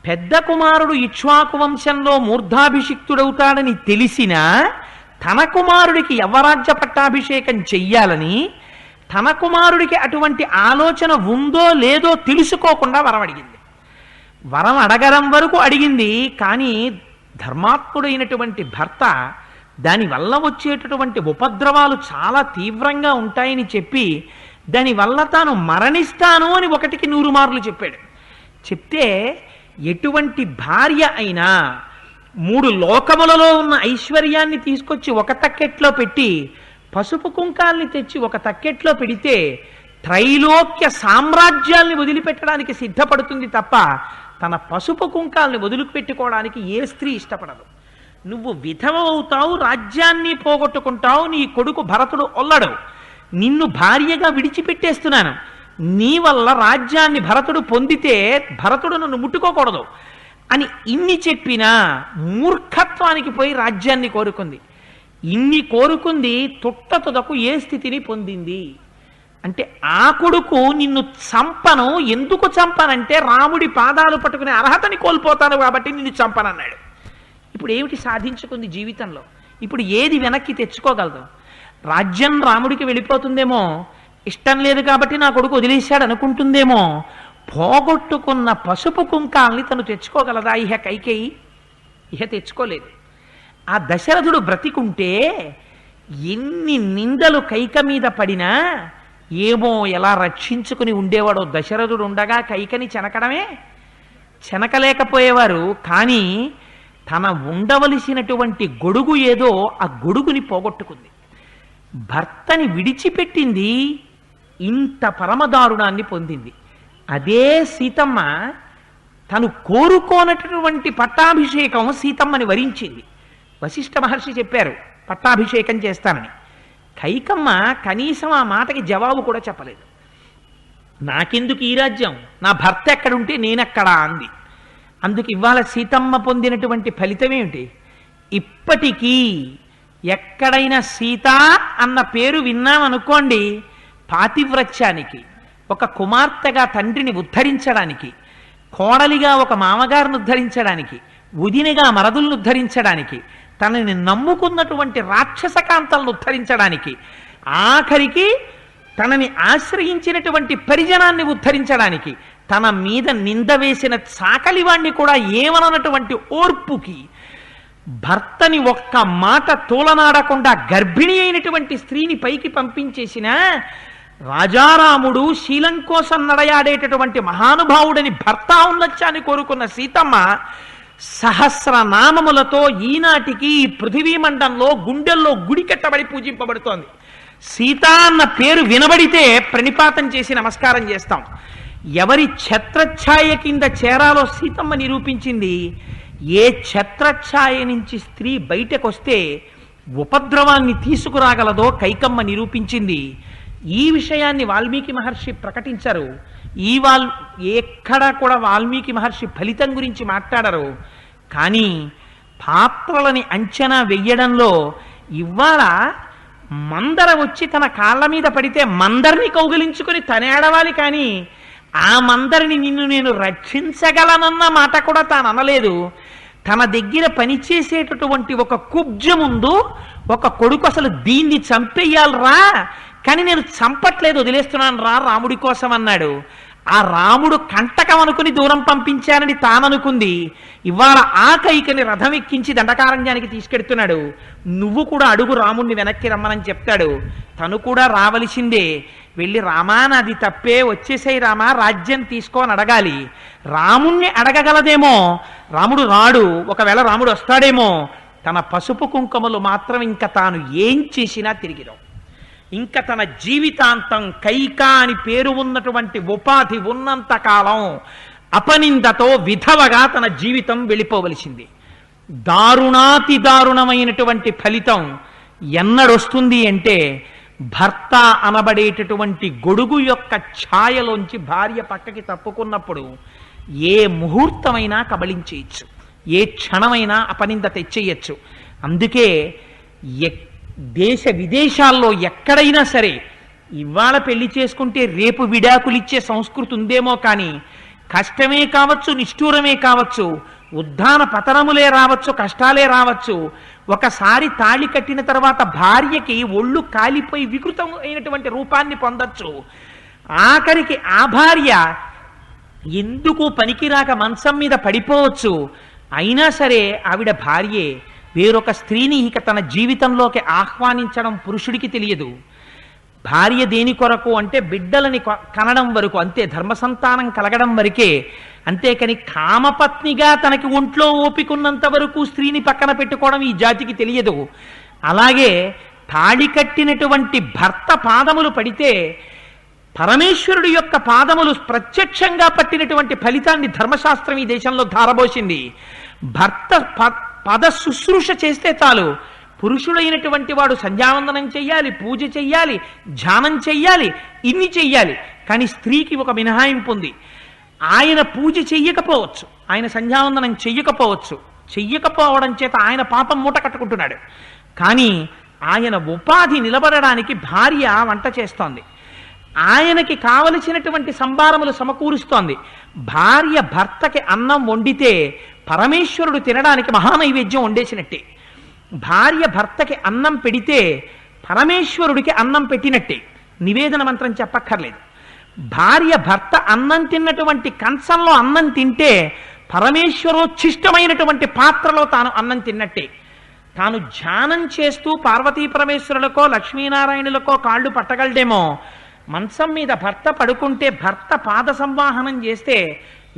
పెద్ద కుమారుడు ఇక్ష్వాకు వంశంలో మూర్ధాభిషిక్తుడవుతాడని తెలిసినా తన కుమారుడికి యవ్వరాజ్య పట్టాభిషేకం చెయ్యాలని, తన కుమారుడికి అటువంటి ఆలోచన ఉందో లేదో తెలుసుకోకుండా వరం అడిగింది. వరం అడగడం వరకు అడిగింది, కానీ ధర్మాత్ముడైనటువంటి భర్త దానివల్ల వచ్చేటటువంటి ఉపద్రవాలు చాలా తీవ్రంగా ఉంటాయని చెప్పి దానివల్ల తాను మరణిస్తాను అని 1కి 100 మార్లు చెప్పాడు. చెప్తే ఎటువంటి భార్య అయినా 3 లోకములలో ఉన్న ఐశ్వర్యాన్ని తీసుకొచ్చి ఒక తక్కెట్లో పెట్టి పసుపు కుంకాల్ని తెచ్చి ఒక తక్కెట్లో పెడితే త్రైలోక్య సామ్రాజ్యాల్ని వదిలిపెట్టడానికి సిద్ధపడుతుంది తప్ప తన పసుపు కుంకాల్ని వదిలిపెట్టుకోవడానికి ఏ స్త్రీ ఇష్టపడదు. నువ్వు విధవవుతావు, రాజ్యాన్ని పోగొట్టుకుంటావు, నీ కొడుకు భరతుడు ఒల్లడు, నిన్ను భార్యగా విడిచిపెట్టేస్తున్నాను, నీ వల్ల రాజ్యాన్ని భరతుడు పొందితే భరతుడు నన్ను ముట్టుకోకూడదు అని ఇన్ని చెప్పినా మూర్ఖత్వానికి పోయి రాజ్యాన్ని కోరుకుంది. ఇన్ని కోరుకుంది తుట్టతుదకు ఏ స్థితిని పొందింది అంటే, ఆ కొడుకు నిన్ను చంపను, ఎందుకు చంపనంటే రాముడి పాదాలు పట్టుకునే అర్హతని కోల్పోతాను కాబట్టి నిన్ను చంపనన్నాడు. ఇప్పుడు ఏమిటి సాధించుకుంది జీవితంలో? ఇప్పుడు ఏది వెనక్కి తెచ్చుకోగలదు? రాజ్యం రాముడికి వెళ్ళిపోతుందేమో, ఇష్టం లేదు కాబట్టి నా కొడుకు వదిలేశాడు అనుకుంటుందేమో, పోగొట్టుకున్న పసుపు కుంకాల్ని తను తెచ్చుకోగలదా ఇహ కైకేయి? ఇహ తెచ్చుకోలేదు. ఆ దశరథుడు బ్రతికుంటే ఎన్ని నిందలు కైక మీద పడినా ఏమో ఎలా రక్షించుకుని ఉండేవాడో. దశరథుడు ఉండగా కైకని చెనకలేకపోయేవారు, కానీ తన ఉండవలసినటువంటి గొడుగు ఏదో ఆ గొడుగుని పోగొట్టుకుంది. భర్తని విడిచిపెట్టింది, ఇంత పరమదారుణాన్ని పొందింది. అదే సీతమ్మ తను కోరుకోనటువంటి పట్టాభిషేకం సీతమ్మని వరించింది. వశిష్ఠ మహర్షి చెప్పారు పట్టాభిషేకం చేస్తానని. కైకమ్మ కనీసం ఆ మాటకి జవాబు కూడా చెప్పలేదు. నాకెందుకు ఈ రాజ్యం, నా భర్త ఎక్కడుంటే నేనెక్కడా అంది. అందుకు ఇవాళ సీతమ్మ పొందినటువంటి ఫలితం ఏమిటి? ఇప్పటికీ ఎక్కడైనా సీత అన్న పేరు విన్నామనుకోండి, పాతివ్రత్యానికి, ఒక కుమార్తెగా తండ్రిని ఉద్ధరించడానికి, కోడలిగా ఒక మామగారిని ఉద్ధరించడానికి, ఉదినిగా మరదులను ఉద్ధరించడానికి, తనని నమ్ముకున్నటువంటి రాక్షసకాంతలను ఉద్ధరించడానికి, ఆఖరికి తనని ఆశ్రయించినటువంటి పరిజనాన్ని ఉద్ధరించడానికి, తన మీద నింద వేసిన చాకలివాణ్ణి కూడా ఏమననటువంటి ఓర్పుకి, భర్తని ఒక్క మాట తోలనాడకుండా గర్భిణి అయినటువంటి స్త్రీని పైకి పంపించేసిన రాజారాముడు శీలం కోసం నడయాడేటటువంటి మహానుభావుడని భర్త ఔన్నత్యాన్ని కోరుకున్న సీతమ్మ సహస్రనామములతో ఈనాటికి ఈ పృథివీ మండంలో గుండెల్లో గుడి కట్టబడి పూజింపబడుతోంది. సీత అన్న పేరు వినబడితే ప్రణిపాతం చేసి నమస్కారం చేస్తాం. ఎవరి ఛత్రఛాయ కింద చేరాలో సీతమ్మ నిరూపించింది. ఏ ఛత్రఛాయ నుంచి స్త్రీ బయటకొస్తే ఉపద్రవాన్ని తీసుకురాగలదో కైకమ్మ నిరూపించింది. ఈ విషయాన్ని వాల్మీకి మహర్షి ప్రకటించారు. ఎక్కడ కూడా వాల్మీకి మహర్షి ఫలితం గురించి మాట్లాడరు. కానీ పాత్రలని అంచనా వెయ్యడంలో ఇవాళ మందర వచ్చి తన కాళ్ళ మీద పడితే మందరిని కౌగిలించుకుని తనేడవాలి, కానీ ఆ మందరిని నిన్ను నేను రక్షించగలనన్న మాట కూడా తాను అనలేదు. తన దగ్గర పనిచేసేటటువంటి ఒక కుబ్జ ముందు ఒక కొడుకు అసలు దీన్ని చంపేయాలరా, కానీ నేను చంపట్లేదు, వదిలేస్తున్నాను రా రాముడి కోసం అన్నాడు. ఆ రాముడు కంటకం అనుకుని దూరం పంపించానని తాననుకుంది. ఇవాళ ఆ కైకని రథం ఎక్కించి దండకారణ్యానికి తీసుకెడుతున్నాడు. నువ్వు కూడా అడుగు రాముణ్ణి వెనక్కి రమ్మనని చెప్తాడు. తను కూడా రావలసిందే. వెళ్ళి రామా నాది తప్పే, వచ్చేసేయి రామా, రాజ్యం తీసుకోని అడగాలి. రాముణ్ణి అడగగలదేమో, రాముడు రాడు. ఒకవేళ రాముడు వస్తాడేమో. తన పసుపు కుంకుమలు మాత్రం ఇంకా తాను ఏం చేసినా తిరిగిరావు. ఇంకా తన జీవితాంతం కైక అని పేరు ఉన్నటువంటి ఉపాధి ఉన్నంత కాలం అపనిందతో విధవగా తన జీవితం వెళ్ళిపోవలసింది. దారుణాతి దారుణమైనటువంటి ఫలితం ఎన్నడొస్తుంది అంటే, భర్త అనబడేటటువంటి గొడుగు యొక్క ఛాయలోంచి భార్య పక్కకి తప్పుకున్నప్పుడు ఏ ముహూర్తమైనా కబళించేయచ్చు, ఏ క్షణమైనా అపనింద తెచ్చేయచ్చు. అందుకే దేశ విదేశాల్లో ఎక్కడైనా సరే ఇవాళ పెళ్లి చేసుకుంటే రేపు విడాకులిచ్చే సంస్కృతి ఉందేమో, కానీ కష్టమే కావచ్చు, నిష్ఠూరమే కావచ్చు, ఉద్ధాన పతనములే రావచ్చు, కష్టాలే రావచ్చు. ఒకసారి తాళి కట్టిన తర్వాత భార్యకి ఒళ్ళు కాలిపోయి వికృతం అయినటువంటి రూపాన్ని పొందొచ్చు. ఆఖరికి ఆ భార్య ఎందుకు పనికిరాక మంచం మీద పడిపోవచ్చు. అయినా సరే ఆవిడ భార్యే. వేరొక స్త్రీని ఇక తన జీవితంలోకి ఆహ్వానించడం పురుషుడికి తెలియదు. భార్య దేని కొరకు అంటే బిడ్డలని కనడం వరకు, అంతే, ధర్మ సంతానం కలగడం వరకే. అంతేకాని కామపత్నిగా తనకి ఒంట్లో ఓపికన్నంత వరకు స్త్రీని పక్కన పెట్టుకోవడం ఈ జాతికి తెలియదు. అలాగే తాళి కట్టినటువంటి భర్త పాదములు పడితే పరమేశ్వరుడి యొక్క పాదములు ప్రత్యక్షంగా పట్టినటువంటి ఫలితాన్ని ధర్మశాస్త్రం ఈ దేశంలో ధారబోసింది. భర్త పద శుశ్రూష చేస్తే చాలు, పురుషుడైనటువంటి వాడు సంధ్యావందనం చెయ్యాలి, పూజ చెయ్యాలి, ధ్యానం చెయ్యాలి, ఇన్ని చెయ్యాలి. కానీ స్త్రీకి ఒక మినహాయింపు ఉంది. ఆయన పూజ చెయ్యకపోవచ్చు, ఆయన సంధ్యావందనం చెయ్యకపోవచ్చు, చెయ్యకపోవడం చేత ఆయన పాపం మూట కట్టుకుంటున్నాడు. కానీ ఆయన ఉపాధి నిలబడడానికి భార్య వంట చేస్తోంది, ఆయనకి కావలసినటువంటి సంభారములు సమకూరుస్తోంది. భార్య భర్తకి అన్నం వండితే పరమేశ్వరుడు తినడానికి మహానైవేద్యం వండేసినట్టే. భార్య భర్తకి అన్నం పెడితే పరమేశ్వరుడికి అన్నం పెట్టినట్టే. నివేదన మంత్రం చెప్పక్కర్లేదు. భార్య భర్త అన్నం తిన్నటువంటి కంచంలో అన్నం తింటే పరమేశ్వరోచ్ఛిష్టమైనటువంటి పాత్రలో తాను అన్నం తిన్నట్టే. తాను ధ్యానం చేస్తూ పార్వతీ పరమేశ్వరులకో లక్ష్మీనారాయణులకో కాళ్ళు పట్టగలడేమో, మంచం మీద భర్త పడుకుంటే భర్త పాద సంవాహనం చేస్తే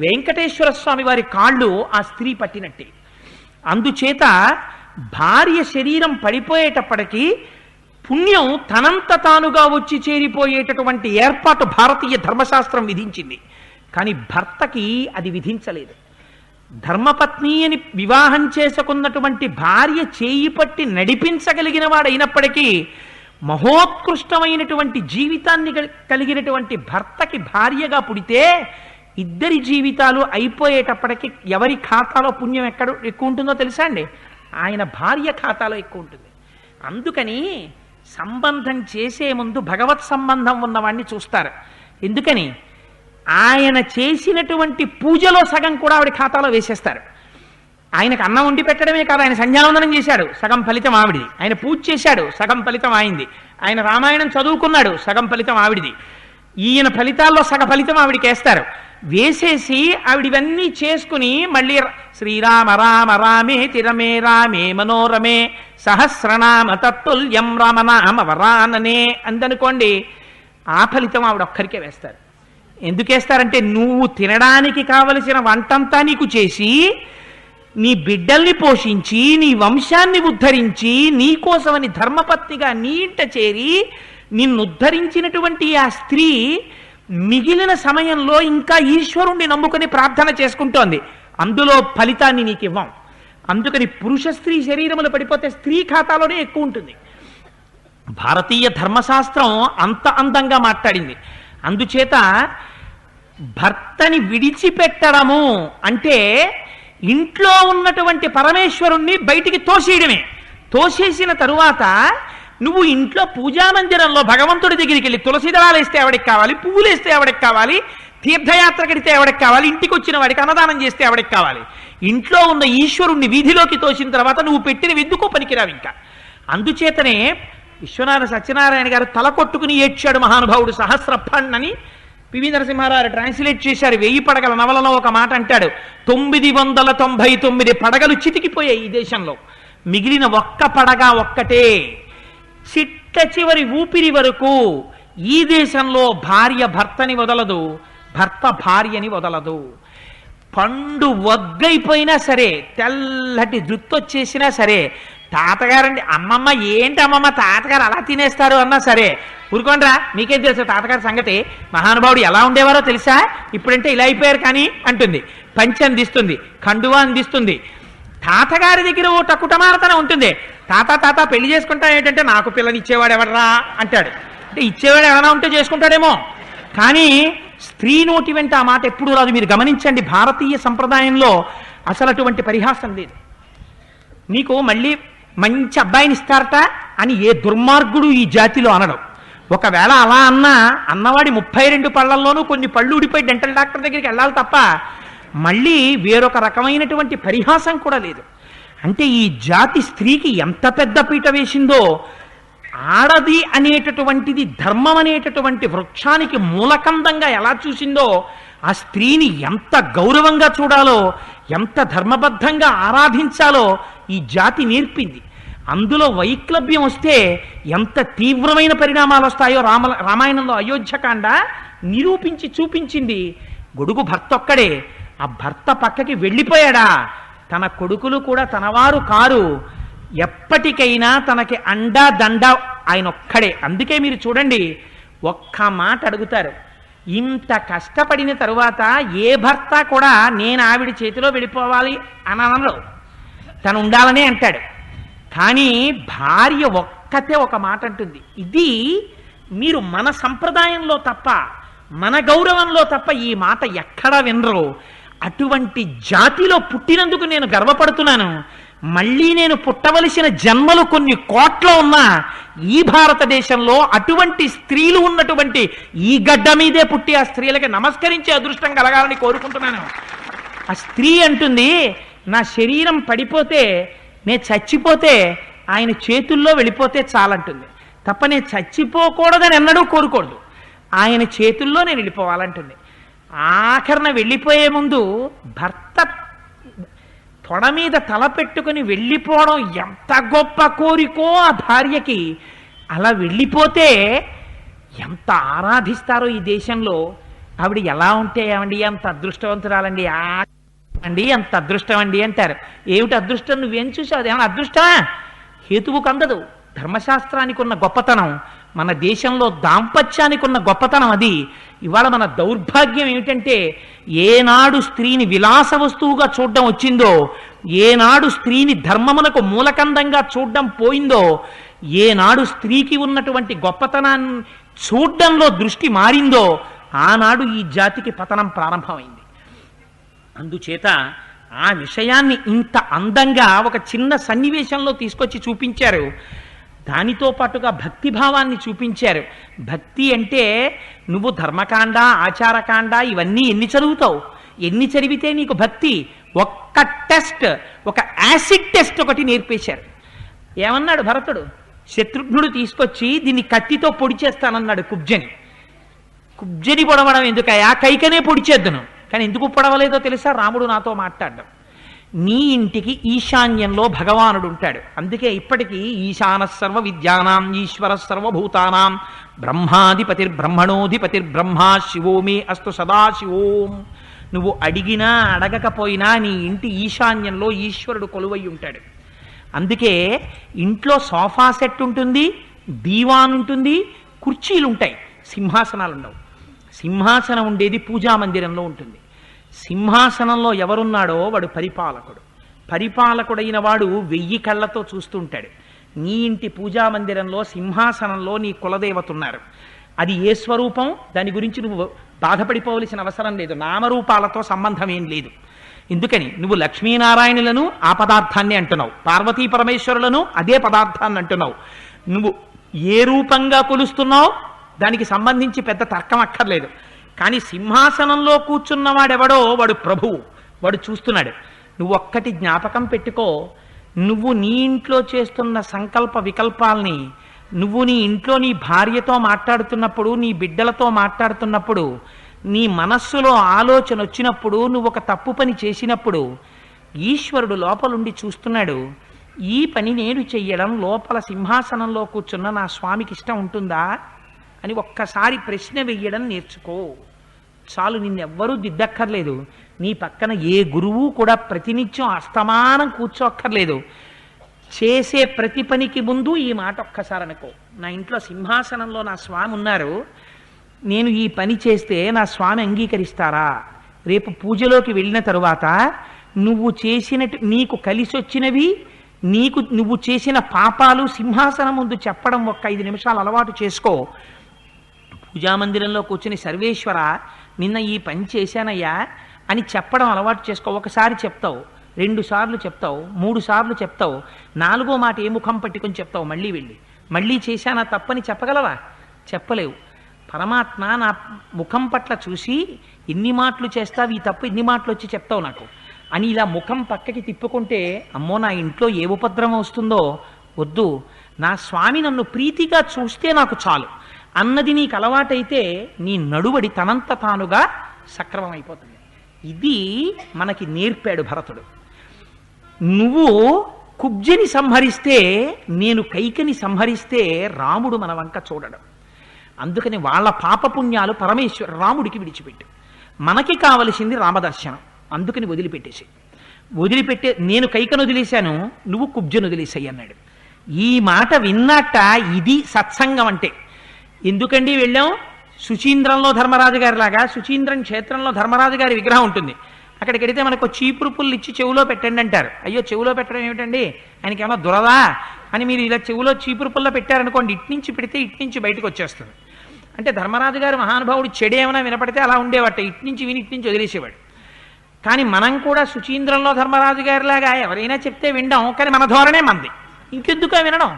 వెంకటేశ్వర స్వామి వారి కాళ్ళు ఆ స్త్రీ పట్టినట్టే. అందుచేత భార్య శరీరం పడిపోయేటప్పటికీ పుణ్యం తనంత తానుగా వచ్చి చేరిపోయేటటువంటి ఏర్పాటు భారతీయ ధర్మశాస్త్రం విధించింది. కానీ భర్తకి అది విధించలేదు. ధర్మపత్ని అని వివాహం చేసుకున్నటువంటి భార్య చేయి పట్టి నడిపించగలిగిన వాడైనప్పటికీ మహోత్కృష్టమైనటువంటి జీవితాన్ని కలిగినటువంటి భర్తకి భార్యగా పుడితే ఇద్దరి జీవితాలు అయిపోయేటప్పటికి ఎవరి ఖాతాలో పుణ్యం ఎక్కువ ఉంటుందో తెలుసా అండి? ఆయన భార్య ఖాతాలో ఎక్కువ ఉంటుంది. అందుకని సంబంధం చేసే ముందు భగవత్ సంబంధం ఉన్నవాడిని చూస్తారు. ఎందుకని? ఆయన చేసినటువంటి పూజలో సగం కూడా ఆవిడ ఖాతాలో వేసేస్తారు. ఆయనకు అన్నం వండి పెట్టడమే కాదు, ఆయన సంధ్యావందనం చేశాడు, సగం ఫలితం ఆవిడిది. ఆయన పూజ చేశాడు, సగం ఫలితం ఆయింది. ఆయన రామాయణం చదువుకున్నాడు, సగం ఫలితం ఆవిడిది. ఈయన ఫలితాల్లో సగ ఫలితం ఆవిడికి వేస్తారు. వేసేసి ఆవిడివన్నీ చేసుకుని మళ్ళీ శ్రీరామ రామ రామే తిరమే రామే మనోరమే సహస్రనామ తత్తుల్యం రామనామ వరాననే అందనుకోండి, ఆ ఫలితం ఆవిడ ఒక్కరికే వేస్తారు. ఎందుకేస్తారంటే నువ్వు తినడానికి కావలసిన వంటంతా నీకు చేసి, నీ బిడ్డల్ని పోషించి, నీ వంశాన్ని ఉద్ధరించి, నీకోసమని ధర్మపత్నిగా నీ ఇంట చేరి నిన్నుద్ధరించినటువంటి ఆ స్త్రీ మిగిలిన సమయంలో ఇంకా ఈశ్వరుణ్ణి నమ్ముకుని ప్రార్థన చేసుకుంటోంది. అందులో ఫలితాన్ని నీకు ఇవ్వం. అందుకని పురుష స్త్రీ శరీరములు పడిపోతే స్త్రీ ఖాతాలోనే ఎక్కువ ఉంటుంది. భారతీయ ధర్మశాస్త్రం అంత అందంగా మాట్లాడింది. అందుచేత భర్తని విడిచిపెట్టడము అంటే ఇంట్లో ఉన్నటువంటి పరమేశ్వరుణ్ణి బయటికి తోసేయడమే. తోసేసిన తరువాత నువ్వు ఇంట్లో పూజామందిరంలో భగవంతుడి దగ్గరికి వెళ్ళి తులసి దళాలు వేస్తే ఎవడికి కావాలి, పువ్వులు వేస్తే ఎవడికి కావాలి, తీర్థయాత్రకెడితే ఎవడికి కావాలి, ఇంటికి వచ్చిన వాడికి అన్నదానం చేస్తే ఎవడికి కావాలి. ఇంట్లో ఉన్న ఈశ్వరుణ్ణి వీధిలోకి తోసిన తర్వాత నువ్వు పెట్టిన ఎందుకో పనికిరావు ఇంకా. అందుచేతనే విశ్వనాథ సత్యనారాయణ గారు తల కొట్టుకుని ఏడ్చాడు మహానుభావుడు. సహస్రఫణ్ అని పివి నరసింహారావు ట్రాన్స్లేట్ చేశారు. 1000 పడగల నవలలో ఒక మాట అంటాడు, 999 పడగలు చితికిపోయాయి ఈ దేశంలో, మిగిలిన ఒక్క పడగ ఒక్కటే. చిట్ట చివరి ఊపిరి వరకు ఈ దేశంలో భార్య భర్తని వదలదు, భర్త భార్యని వదలదు. పండు వగ్గైపోయినా సరే, తెల్లటి జుత్తొచ్చేసినా సరే, తాతగారండి అమ్మమ్మ ఏంటి అమ్మమ్మ తాతగారు అలా తినేస్తారు అన్నా సరే ఊరుకోండ్రా, మీకేం తెలుసు తాతగారి సంగతి, మహానుభావుడు ఎలా ఉండేవారో తెలుసా, ఇప్పుడంటే ఇలా అయిపోయారు కానీ అంటుంది. పంచె అందిస్తుంది, కండువా అందిస్తుంది. తాతగారి దగ్గర ఓ టకుటమారతనం ఉంటుంది. తాత తాత పెళ్లి చేసుకుంటా ఏంటంటే నాకు పిల్లనిచ్చేవాడు ఎవడరా అంటాడు. అంటే ఇచ్చేవాడు ఎవరైనా ఉంటే చేసుకుంటాడేమో, కానీ స్త్రీ నోటి వెంట ఆ మాట ఎప్పుడు రాదు. మీరు గమనించండి, భారతీయ సంప్రదాయంలో అసలు అటువంటి పరిహాసం లేదు. నీకు మళ్ళీ మంచి అబ్బాయిని ఇస్తారట అని ఏ దుర్మార్గుడు ఈ జాతిలో అనడం. ఒకవేళ అలా అన్నా అన్నవాడి 32 పళ్ళల్లోనూ కొన్ని పళ్ళు ఊడిపోయి డెంటల్ డాక్టర్ దగ్గరికి వెళ్ళాలి తప్ప మళ్ళీ వేరొక రకమైనటువంటి పరిహాసం కూడా లేదు. అంటే ఈ జాతి స్త్రీకి ఎంత పెద్ద పీట వేసిందో, ఆడది అనేటటువంటిది ధర్మం అనేటటువంటి వృక్షానికి మూలకందంగా ఎలా చూసిందో, ఆ స్త్రీని ఎంత గౌరవంగా చూడాలో, ఎంత ధర్మబద్ధంగా ఆరాధించాలో ఈ జాతి నేర్పింది. అందులో వైక్లభ్యం వస్తే ఎంత తీవ్రమైన పరిణామాలు వస్తాయో రామాయణంలో అయోధ్యకాండ నిరూపించి చూపించింది. గొడుగు భర్త ఒక్కడే, ఆ భర్త పక్కకి వెళ్ళిపోయాడా, తన కొడుకులు కూడా తనవారు కారు, ఎప్పటికైనా తనకి అండా దండ ఆయన ఒక్కడే. అందుకే మీరు చూడండి, ఒక్క మాట అడుగుతారు, ఇంత కష్టపడిన తరువాత ఏ భర్త కూడా నేను ఆవిడ చేతిలో వెళ్ళిపోవాలి అని అనరు, తను ఉండాలనే అంటాడు. కానీ భార్య ఒక్కతే ఒక మాట అంటుంది. ఇది మీరు మన సంప్రదాయంలో తప్ప, మన గౌరవంలో తప్ప ఈ మాట ఎక్కడా వినరు. అటువంటి జాతిలో పుట్టినందుకు నేను గర్వపడుతున్నాను. మళ్ళీ నేను పుట్టవలసిన జన్మలు కొన్ని కోట్ల ఉన్నా ఈ భారతదేశంలో అటువంటి స్త్రీలు ఉన్నటువంటి ఈ గడ్డ మీదే పుట్టి ఆ స్త్రీలకి నమస్కరించే అదృష్టం కలగాలని కోరుకుంటున్నాను. ఆ స్త్రీ అంటుంది, నా శరీరం పడిపోతే, నేను చచ్చిపోతే ఆయన చేతుల్లో వెళ్ళిపోతే చాలంటుంది తప్ప నేను చచ్చిపోకూడదని ఎన్నడూ కోరుకోడు. ఆయన చేతుల్లో నేను వెళ్ళిపోవాలంటుంది. ఆఖరణ వెళ్ళిపోయే ముందు భర్త తొడ మీద తల పెట్టుకుని వెళ్ళిపోవడం ఎంత గొప్ప కోరికో ఆ భార్యకి. అలా వెళ్ళిపోతే ఎంత ఆరాధిస్తారో ఈ దేశంలో. ఆవిడ ఎలా ఉంటే ఏమండి అంత అదృష్టవంతురాలండి, అండి అంత అదృష్టం అండి అంటారు. ఏమిటి అదృష్టం, నువ్వేం చూసావు, ఏమన్నా అదృష్టమా? హేతువుకు అందదు. ధర్మశాస్త్రానికి ఉన్న గొప్పతనం, మన దేశంలో దాంపత్యానికి ఉన్న గొప్పతనం అది. ఇవాళ మన దౌర్భాగ్యం ఏమిటంటే, ఏనాడు స్త్రీని విలాస వస్తువుగా చూడడం వచ్చిందో, ఏనాడు స్త్రీని ధర్మమునకు మూలకందంగా చూడడం పోయిందో, ఏనాడు స్త్రీకి ఉన్నటువంటి గొప్పతనాన్ని చూడడంలో దృష్టి మారిందో, ఆనాడు ఈ జాతికి పతనం ప్రారంభమైంది. అందుచేత ఆ విషయాన్ని ఇంత అందంగా ఒక చిన్న సన్నివేశంలో తీసుకొచ్చి చూపించారు. దానితో పాటుగా భక్తిభావాన్ని చూపించారు. భక్తి అంటే నువ్వు ధర్మకాండ, ఆచారకాండ ఇవన్నీ ఎన్ని చదువుతావు, ఎన్ని చదివితే నీకు భక్తి? ఒక్క టెస్ట్, ఒక యాసిడ్ టెస్ట్ ఒకటి నేర్పేశారు. ఏమన్నాడు భరతుడు? శత్రుఘ్నుడు తీసుకొచ్చి దీన్ని కత్తితో పొడి చేస్తానన్నాడు కుబ్జని. కుబ్జని పొడవడం ఎందుకయ్యా, కైకనే పొడి చేద్దును. కానీ ఎందుకు పొడవలేదో తెలుసా? రాముడు నాతో మాట్లాడడం. నీ ఇంటికి ఈశాన్యంలో భగవానుడు ఉంటాడు. అందుకే ఇప్పటికీ ఈశాన సర్వ విద్యానాం ఈశ్వర సర్వభూతానాం బ్రహ్మాధిపతిర్బ్రహ్మణోధిపతిర్బ్రహ్మా శివో మే అస్తు సదాశివోం. నువ్వు అడిగినా అడగకపోయినా నీ ఇంటి ఈశాన్యంలో ఈశ్వరుడు కొలువై ఉంటాడు. అందుకే ఇంట్లో సోఫా సెట్ ఉంటుంది, దీవాన్ ఉంటుంది, కుర్చీలు ఉంటాయి, సింహాసనాలు ఉండవు. సింహాసనం ఉండేది పూజా మందిరంలో ఉంటుంది. సింహాసనంలో ఎవరున్నాడో వాడు పరిపాలకుడు. పరిపాలకుడైన వాడు 1000 కళ్ళతో చూస్తుంటాడు. నీ ఇంటి పూజా మందిరంలో సింహాసనంలో నీ కులదేవత ఉన్నారు. అది ఏ స్వరూపం, దాని గురించి నువ్వు బాధపడిపోవలసిన అవసరం లేదు. నామరూపాలతో సంబంధం ఏం లేదు. ఎందుకని నువ్వు లక్ష్మీనారాయణులను ఆ పదార్థాన్ని అంటున్నావు, పార్వతీ పరమేశ్వరులను అదే పదార్థాన్ని అంటున్నావు. నువ్వు ఏ రూపంగా కొలుస్తున్నావు దానికి సంబంధించి పెద్ద తర్కం అక్కర్లేదు. కానీ సింహాసనంలో కూర్చున్నవాడెవడో వాడు ప్రభువు, వాడు చూస్తున్నాడు. నువ్వు ఒక్కటి జ్ఞాపకం పెట్టుకో, నువ్వు నీ ఇంట్లో చేస్తున్న సంకల్ప వికల్పాల్ని, నువ్వు నీ ఇంట్లో నీ భార్యతో మాట్లాడుతున్నప్పుడు, నీ బిడ్డలతో మాట్లాడుతున్నప్పుడు, నీ మనస్సులో ఆలోచన వచ్చినప్పుడు, నువ్వు ఒక తప్పు పని చేసినప్పుడు ఈశ్వరుడు లోపలుండి చూస్తున్నాడు. ఈ పని నేను చెయ్యడం లోపల సింహాసనంలో కూర్చున్న నా స్వామికి ఇష్టం ఉంటుందా అని ఒక్కసారి ప్రశ్న వెయ్యడం నేర్చుకో. చాలు, నిన్నెవ్వరూ దిద్దక్కర్లేదు. నీ పక్కన ఏ గురువు కూడా ప్రతినిత్యం అస్తమానం కూర్చోక్కర్లేదు. చేసే ప్రతి పనికి ముందు ఈ మాట ఒక్కసారి అనుకో, నా ఇంట్లో సింహాసనంలో నా స్వామి ఉన్నారు, నేను ఈ పని చేస్తే నా స్వామి అంగీకరిస్తారా? రేపు పూజలోకి వెళ్ళిన తరువాత నువ్వు చేసినట్టు నీకు కలిసి వచ్చినవి, నువ్వు చేసిన పాపాలు సింహాసనం ముందు చెప్పడం ఒక్క 5 నిమిషాలు అలవాటు చేసుకో. పూజామందిరంలో కూర్చుని సర్వేశ్వర నిన్న ఈ పని చేశానయ్యా అని చెప్పడం అలవాటు చేసుకో. ఒకసారి చెప్తావు, 2 సార్లు చెప్తావు, 3 సార్లు చెప్తావు, 4వ మాట ఏ ముఖం పట్టుకొని చెప్తావు? మళ్ళీ వెళ్ళి మళ్ళీ చేశానా తప్పని చెప్పగలవా? చెప్పలేవు. పరమాత్మ నా ముఖం పట్ల చూసి ఎన్ని మాటలు చేస్తావు, ఈ తప్పు ఎన్ని మాటలు వచ్చి చెప్తావు నాకు అని ఇలా ముఖం పక్కకి తిప్పుకుంటే, అమ్మో నా ఇంట్లో ఏ ఉపద్రవం వస్తుందో వద్దు, నా స్వామి నన్ను ప్రీతిగా చూస్తే నాకు చాలు అన్నది నీకు అలవాటైతే నీ నడువడి తనంత తానుగా సక్రమం అయిపోతుంది. ఇది మనకి నేర్పాడు భరతుడు. నువ్వు కుబ్జని సంహరిస్తే, నేను కైకని సంహరిస్తే రాముడు మన వంక చూడడం. అందుకని వాళ్ళ పాపపుణ్యాలు పరమేశ్వర రాముడికి విడిచిపెట్టు. మనకి కావలసింది రామదర్శనం. అందుకని వదిలిపెట్టే నేను కైకను వదిలేశాను, నువ్వు కుబ్జను వదిలేసాయి అన్నాడు. ఈ మాట విన్నట్ట ఇది సత్సంగం అంటే. ఎందుకండి వెళ్ళాం? సుచీంద్రంలో ధర్మరాజు గారి లాగా, సుచీంద్రం క్షేత్రంలో ధర్మరాజు గారి విగ్రహం ఉంటుంది. అక్కడికి వెడితే మనకు చీపురు పుల్లు ఇచ్చి చెవులో పెట్టండి అంటారు. అయ్యో చెవులో పెట్టడం ఏమిటండి, ఆయనకి ఏమన్నా దురదా అని మీరు ఇలా చెవులో చీపురు పుల్ల పెట్టారనుకోండి, ఇట్నుంచి పెడితే ఇట్నుంచి బయటకు వచ్చేస్తుంది. అంటే ధర్మరాజు గారు మహానుభావుడు చెడేమైనా వినపడితే అలా ఉండేవాట, ఇట్నుంచి విని ఇట్నుంచి వదిలేసేవాడు. కానీ మనం కూడా సుచీంద్రంలో ధర్మరాజు గారిలాగా ఎవరైనా చెప్తే వినడం, కానీ మన ధోరణే మంది. ఇంకెందుకు వినడం?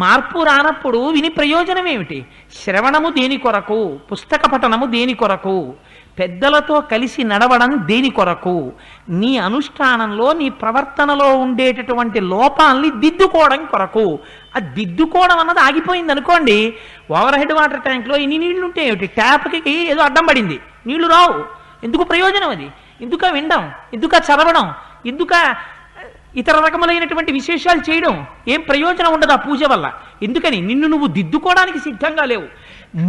మార్పు రానప్పుడు విని ప్రయోజనం ఏమిటి? శ్రవణము దేని కొరకు, పుస్తక పఠనము దేని కొరకు, పెద్దలతో కలిసి నడవడం దేని కొరకు, నీ అనుష్ఠానంలో నీ ప్రవర్తనలో ఉండేటటువంటి లోపాలని దిద్దుకోవడం కొరకు. ఆ దిద్దుకోవడం అన్నది ఆగిపోయింది అనుకోండి, ఓవర్ హెడ్ వాటర్ ట్యాంక్లో ఇన్ని నీళ్లు ఉంటే ఏమిటి, ట్యాప్కి ఏదో అడ్డం పడింది, నీళ్లు రావు. ఎందుకు ప్రయోజనం అది? ఎందుక వినడం, ఎందుక చదవడం, ఎందుక ఇతర రకములైనటువంటి విశేషాలు చేయడం? ఏం ప్రయోజనం ఉండదు ఆ పూజ వల్ల. ఎందుకని? నిన్ను నువ్వు దిద్దుకోవడానికి సిద్ధంగా లేవు,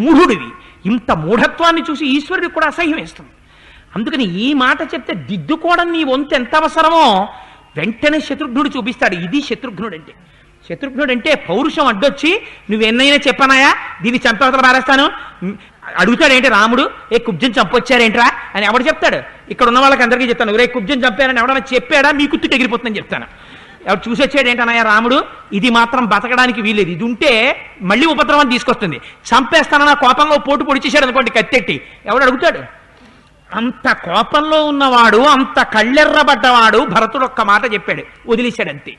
మూఢుడివి. ఇంత మూఢత్వాన్ని చూసి ఈశ్వరుడికి కూడా అసహ్యం వేస్తుంది. అందుకని ఈ మాట చెప్తే దిద్దుకోవడం నీ వంతు ఎంత అవసరమో వెంటనే శత్రుఘ్నుడు చూపిస్తాడు. ఇది శత్రుఘ్నుడు అంటే. శత్రుఘ్నుడు అంటే పౌరుషం అడ్డొచ్చి నువ్వెన్నైనా చెప్పనాయా, దీన్ని చంపవతల పారేస్తాను అడుగుతాడేంటి రాముడు, ఏ కుబ్జం చంపొచ్చారేంట్రా అని ఎవడు చెప్తాడు? ఇక్కడ ఉన్న వాళ్ళకి అందరికీ చెప్తాను, రే కుబ్జం చంపారని ఎవడన్నా చెప్పాడా మీ కుత్తు ఎగిరిపోతుందని చెప్తాను. ఎవరు చూసి వచ్చాడేంటనయ్యా రాముడు, ఇది మాత్రం బతకడానికి వీలేదు, ఇది ఉంటే మళ్ళీ ఉపద్రవం తీసుకొస్తుంది, చంపేస్తానన్న కోపంలో పోటు పొడిచేశాడు అనుకోండి కత్తెట్టి, ఎవడు అడుగుతాడు? అంత కోపంలో ఉన్నవాడు, అంత కళ్ళెర్రబడ్డవాడు భరతుడు ఒక్క మాట చెప్పాడు, వదిలేశాడంతే.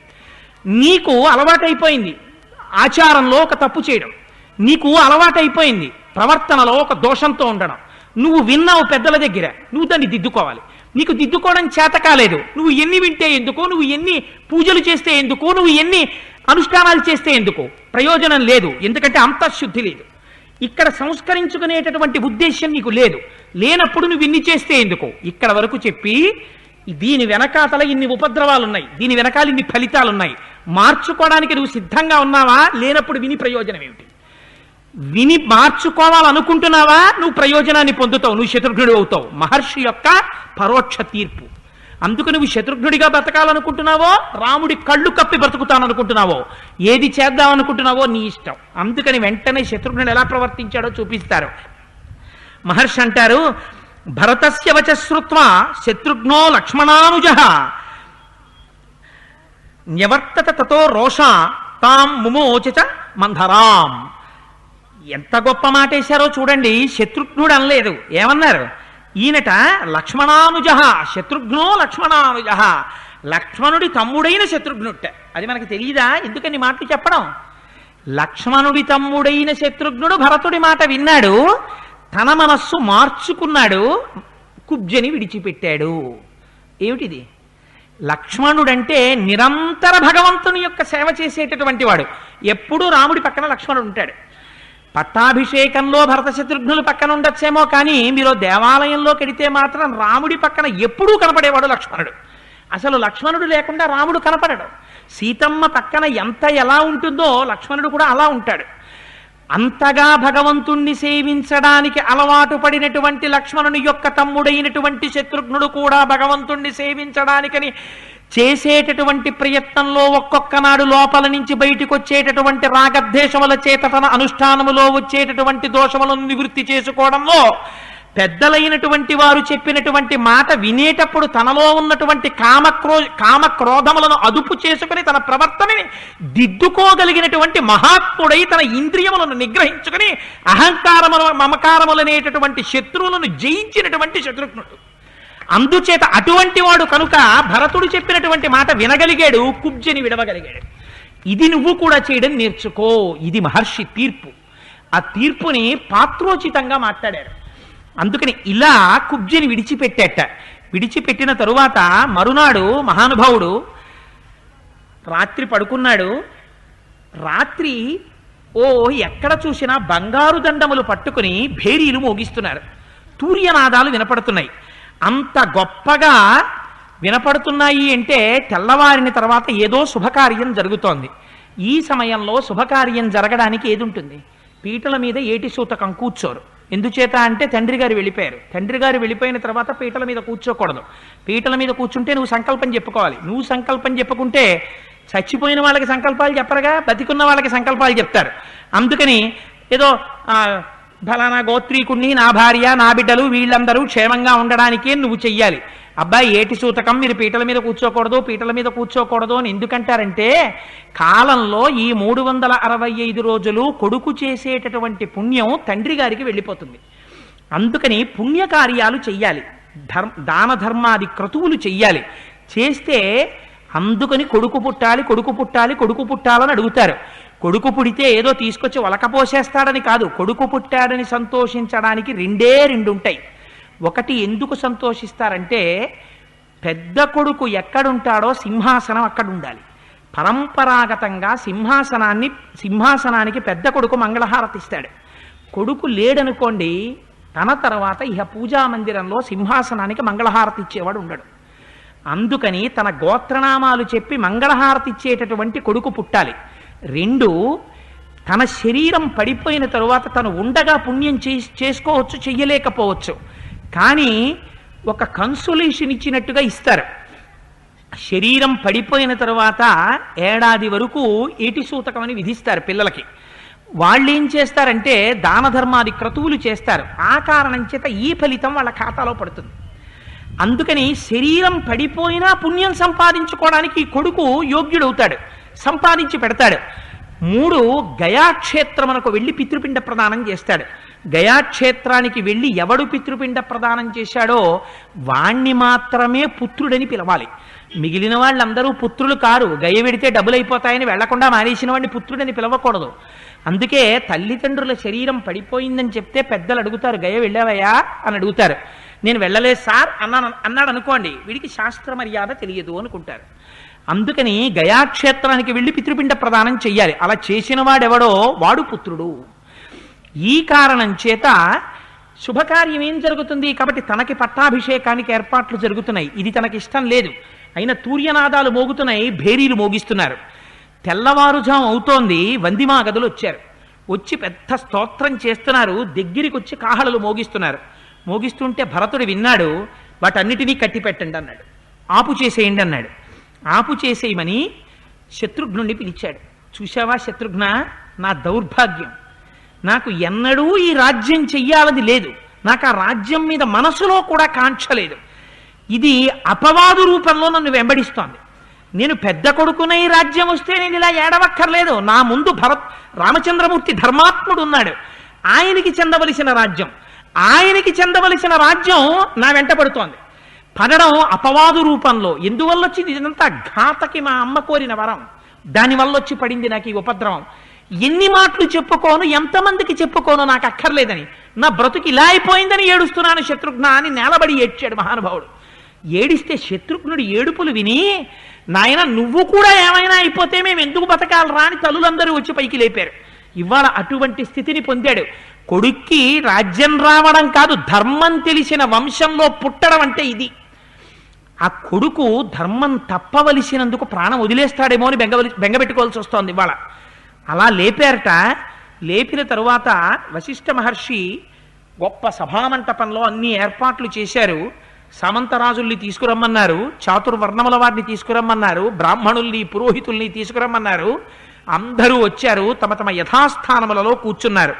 నీకు అలవాటైపోయింది ఆచారంలో ఒక తప్పు చేయడం, నీకు అలవాటైపోయింది ప్రవర్తనలో ఒక దోషంతో ఉండడం. నువ్వు విన్నావు పెద్దల దగ్గర, నువ్వు దాన్ని దిద్దుకోవాలి. నీకు దిద్దుకోవడం చేత కాలేదు, నువ్వు ఎన్ని వింటే ఎందుకు, నువ్వు ఎన్ని పూజలు చేస్తే ఎందుకు, నువ్వు ఎన్ని అనుష్ఠానాలు చేస్తే ఎందుకు, ప్రయోజనం లేదు. ఎందుకంటే అంతఃశుద్ధి లేదు. ఇక్కడ సంస్కరించుకునేటటువంటి ఉద్దేశ్యం నీకు లేదు. లేనప్పుడు నువ్వు ఇన్ని చేస్తే ఎందుకు? ఇక్కడ వరకు చెప్పి దీని వెనకాతల ఇన్ని ఉపద్రవాలు ఉన్నాయి, దీని వెనకాల ఇన్ని ఫలితాలు ఉన్నాయి, మార్చుకోవడానికి నువ్వు సిద్ధంగా ఉన్నావా? లేనప్పుడు విని ప్రయోజనం ఏమిటి? విని మార్చుకోవాలనుకుంటున్నావా? నువ్వు ప్రయోజనాన్ని పొందుతావు, నువ్వు శత్రుఘ్నుడు అవుతావు. మహర్షి యొక్క పరోక్ష తీర్పు. అందుకు నువ్వు శత్రుఘ్నుడిగా బ్రతకాలనుకుంటున్నావో, రాముడి కళ్ళు కప్పి బ్రతుకుతాననుకుంటున్నావో, ఏది చేద్దామనుకుంటున్నావో నీ ఇష్టం. అందుకని వెంటనే శత్రుఘ్నుడు ఎలా ప్రవర్తించాడో చూపిస్తారు. మహర్షి అంటారు, భరతస్య వచ శ్రుత్వా శత్రుఘ్నో లక్ష్మణానుజ న్యవర్తత తతో రోషా తాం ముమోచ మంధరాం. ఎంత గొప్ప మాట వేశారో చూడండి. శత్రుఘ్నుడు అనలేదు, ఏమన్నారు? ఈయనట లక్ష్మణానుజ, శత్రుఘ్నో లక్ష్మణానుజ, లక్ష్మణుడి తమ్ముడైన శత్రుఘ్నుట. అది మనకి తెలియదా? ఎందుకని మాటలు చెప్పడం? లక్ష్మణుడి తమ్ముడైన శత్రుఘ్నుడు భరతుడి మాట విన్నాడు, తన మనస్సు మార్చుకున్నాడు, కుబ్జని విడిచిపెట్టాడు. ఏమిటిది? లక్ష్మణుడంటే నిరంతర భగవంతుని యొక్క సేవ చేసేటటువంటి వాడు. ఎప్పుడూ రాముడి పక్కన లక్ష్మణుడు ఉంటాడు. పట్టాభిషేకంలో భరత శత్రుఘ్నులు పక్కన ఉండొచ్చేమో, కానీ మీరు దేవాలయంలో కెడితే మాత్రం రాముడి పక్కన ఎప్పుడూ కనపడేవాడు లక్ష్మణుడు. అసలు లక్ష్మణుడు లేకుండా రాముడు కనపడడు. సీతమ్మ పక్కన ఎలా ఉంటుందో లక్ష్మణుడు కూడా అలా ఉంటాడు. అంతగా భగవంతుణ్ణి సేవించడానికి అలవాటు పడినటువంటి లక్ష్మణుని యొక్క తమ్ముడైనటువంటి శత్రుఘ్నుడు కూడా భగవంతుణ్ణి సేవించడానికని చేసేటటువంటి ప్రయత్నంలో ఒక్కొక్క నాడు లోపల నుంచి బయటికి వచ్చేటటువంటి రాగద్వేషముల చేత తన అనుష్ఠానములో వచ్చేటటువంటి దోషములను నివృత్తి చేసుకోవడంలో పెద్దలైనటువంటి వారు చెప్పినటువంటి మాట వినేటప్పుడు తనలో ఉన్నటువంటి కామక్రోధములను అదుపు చేసుకుని తన ప్రవర్తనని దిద్దుకోగలిగినటువంటి మహాత్ముడై తన ఇంద్రియములను నిగ్రహించుకుని అహంకారముల మమకారములనేటటువంటి శత్రువులను జయించినటువంటి శత్రుఘ్నుడు. అందుచేత అటువంటి వాడు కనుక భరతుడు చెప్పినటువంటి మాట వినగలిగాడు, కుబ్జని విడవగలిగాడు. ఇది నువ్వు కూడా చేయడం నేర్చుకో. ఇది మహర్షి తీర్పు. ఆ తీర్పుని పాత్రోచితంగా మాట్లాడారు. అందుకని ఇలా కుబ్జని విడిచిపెట్టేట. విడిచిపెట్టిన తరువాత మరునాడు మహానుభావుడు రాత్రి పడుకున్నాడు. రాత్రి ఎక్కడ చూసినా బంగారు దండములు పట్టుకుని భేరీలు మోగిస్తున్నారు. తూర్యనాదాలు వినపడుతున్నాయి. అంత గొప్పగా వినపడుతున్నాయి అంటే తెల్లవారిన తర్వాత ఏదో శుభకార్యం జరుగుతోంది. ఈ సమయంలో శుభకార్యం జరగడానికి ఏది ఉంటుంది? పీటల మీద ఏటి సూతకం కూర్చోరు. ఎందుచేత అంటే తండ్రి గారు వెళ్ళిపోయారు. తండ్రి గారు వెళ్ళిపోయిన తర్వాత పీటల మీద కూర్చోకూడదు. పీటల మీద కూర్చుంటే నువ్వు సంకల్పం చెప్పుకోవాలి. నువ్వు సంకల్పం చెప్పుకుంటే చచ్చిపోయిన వాళ్ళకి సంకల్పాలు చెప్పరుగా, బతికున్న వాళ్ళకి సంకల్పాలు చెప్తారు. అందుకని ఏదో ఫలానా గోత్రీకుణ్ణి, నా భార్య, నా బిడ్డలు వీళ్ళందరూ క్షేమంగా ఉండడానికే నువ్వు చెయ్యాలి. అబ్బాయి ఏటి సూతకం, మీరు పీటల మీద కూర్చోకూడదు, పీటల మీద కూర్చోకూడదు అని ఎందుకంటారంటే కాలంలో ఈ 365 రోజులు కొడుకు చేసేటటువంటి పుణ్యం తండ్రి గారికి వెళ్ళిపోతుంది. అందుకని పుణ్యకార్యాలు చెయ్యాలి, దాన ధర్మాది క్రతువులు చెయ్యాలి. చేస్తే అందుకని కొడుకు పుట్టాలి, కొడుకు పుట్టాలి, కొడుకు పుట్టాలని అడుగుతారు. కొడుకు పుడితే ఏదో తీసుకొచ్చి ఒలకపోసేస్తాడని కాదు. కొడుకు పుట్టాడని సంతోషించడానికి రెండు ఉంటాయి. ఒకటి, ఎందుకు సంతోషిస్తారంటే పెద్ద కొడుకు ఎక్కడుంటాడో సింహాసనం అక్కడ ఉండాలి. పరంపరాగతంగా సింహాసనానికి పెద్ద కొడుకు మంగళహారతి ఇస్తాడు. కొడుకు లేడనుకోండి, తన తర్వాత ఇహ పూజా మందిరంలో సింహాసనానికి మంగళహారతి ఇచ్చేవాడు ఉండడు. అందుకని తన గోత్రనామాలు చెప్పి మంగళహారతి ఇచ్చేటటువంటి కొడుకు పుట్టాలి. 2, తన శరీరం పడిపోయిన తరువాత తను ఉండగా పుణ్యం చేసుకోవచ్చు, చెయ్యలేకపోవచ్చు. కానీ ఒక కన్సోలేషన్ ఇచ్చినట్టుగా ఇస్తారు. శరీరం పడిపోయిన తరువాత ఏడాది వరకు ఏటి సూతకం అని విధిస్తారు పిల్లలకి. వాళ్ళు ఏం చేస్తారంటే దాన ధర్మాది క్రతువులు చేస్తారు. ఆ కారణం చేత ఈ ఫలితం వాళ్ళ ఖాతాలో పడుతుంది. అందుకని శరీరం పడిపోయినా పుణ్యం సంపాదించుకోవడానికి ఈ కొడుకు యోగ్యుడవుతాడు, సంపాదించి పెడతాడు. 3, గయాక్షేత్రమునకు వెళ్ళి పితృపిండ ప్రదానం చేస్తాడు. గయాక్షేత్రానికి వెళ్ళి ఎవడు పితృపిండ ప్రదానం చేశాడో వాణ్ణి మాత్రమే పుత్రుడని పిలవాలి. మిగిలిన వాళ్ళందరూ పుత్రులు కారు. గయ వెడితే డబ్బులు అయిపోతాయని వెళ్లకుండా మానేసిన వాడిని పుత్రుడని పిలవకూడదు. అందుకే తల్లిదండ్రుల శరీరం పడిపోయిందని చెప్తే పెద్దలు అడుగుతారు, గయ వెళ్ళావయ్యా అని అడుగుతారు. నేను వెళ్ళలేదు సార్ అన్నాడు అనుకోండి, వీడికి శాస్త్ర మర్యాద తెలియదు అనుకుంటారు. అందుకని గయాక్షేత్రానికి వెళ్ళి పితృపిండ ప్రదానం చెయ్యాలి. అలా చేసిన వాడెవడో వాడు పుత్రుడు. ఈ కారణం చేత శుభకార్యం ఏం జరుగుతుంది కాబట్టి తనకి పట్టాభిషేకానికి ఏర్పాట్లు జరుగుతున్నాయి. ఇది తనకి ఇష్టం లేదు, అయినా తూర్యనాదాలు మోగుతున్నాయి, భేరీలు మోగిస్తున్నారు. తెల్లవారుజాం అవుతోంది, వందిమా గదులు వచ్చారు. వచ్చి పెద్ద స్తోత్రం చేస్తున్నారు. దగ్గరికి వచ్చి కాహళలు మోగిస్తున్నారు. మోగిస్తుంటే భరతుడు విన్నాడు. వాటన్నిటినీ కట్టిపెట్టండి అన్నాడు. ఆపు చేసేయండి అన్నాడు. ఆపు చేసేయమని శత్రుఘ్నుడిని పిలిచాడు. చూశావా శత్రుఘ్న, నా దౌర్భాగ్యం, నాకు ఎన్నడూ ఈ రాజ్యం చెయ్యాలని లేదు, నాకు ఆ రాజ్యం మీద మనసులో కూడా కాంక్ష లేదు. ఇది అపవాదు రూపంలో నన్ను వెంబడిస్తోంది. నేను పెద్ద కొడుకునే ఈ రాజ్యం వస్తే నేను ఇలా ఏడవక్కర్లేదు. నా ముందు రామచంద్రమూర్తి ధర్మాత్ముడు ఉన్నాడు. ఆయనకి చెందవలసిన రాజ్యం, ఆయనకి చెందవలసిన రాజ్యం నా వెంట పడుతోంది. పడడం అపవాదు రూపంలో. ఎందువల్ల వచ్చింది? ఇదంతా ఘాతకి మా అమ్మ కోరిన వరం, దానివల్ల వచ్చి పడింది నాకు ఈ ఉపద్రవం. ఎన్ని మాటలు చెప్పుకోను, ఎంతమందికి చెప్పుకోను, నాకు అక్కర్లేదని, నా బ్రతుకు ఇలా అయిపోయిందని ఏడుస్తున్నాను శత్రుఘ్న అని నేలబడి ఏడ్చాడు మహానుభావుడు. ఏడిస్తే శత్రుఘ్నుడు ఏడుపులు విని, నాయన నువ్వు కూడా ఏమైనా అయిపోతే మేము ఎందుకు బతకాలి రా అని తల్లులందరూ వచ్చి పైకి లేపారు. ఇవాళ అటువంటి స్థితిని పొందాడు. కొడుక్కి రాజ్యం రావడం కాదు, ధర్మం తెలిసిన వంశంలో పుట్టడం అంటే ఇది. ఆ కొడుకు ధర్మం తప్పవలసినందుకు ప్రాణం వదిలేస్తాడేమో అని బెంగబెట్టుకోవాల్సి వస్తోంది ఇవాళ. అలా లేపారట. లేపిన తరువాత వశిష్ఠ మహర్షి గొప్ప సభామంటపంలో అన్ని ఏర్పాట్లు చేశారు. సామంతరాజుల్ని తీసుకురమ్మన్నారు, చాతుర్వర్ణముల వారిని తీసుకురమ్మన్నారు, బ్రాహ్మణుల్ని పురోహితుల్ని తీసుకురమ్మన్నారు. అందరూ వచ్చారు, తమ తమ యథాస్థానములలో కూర్చున్నారు.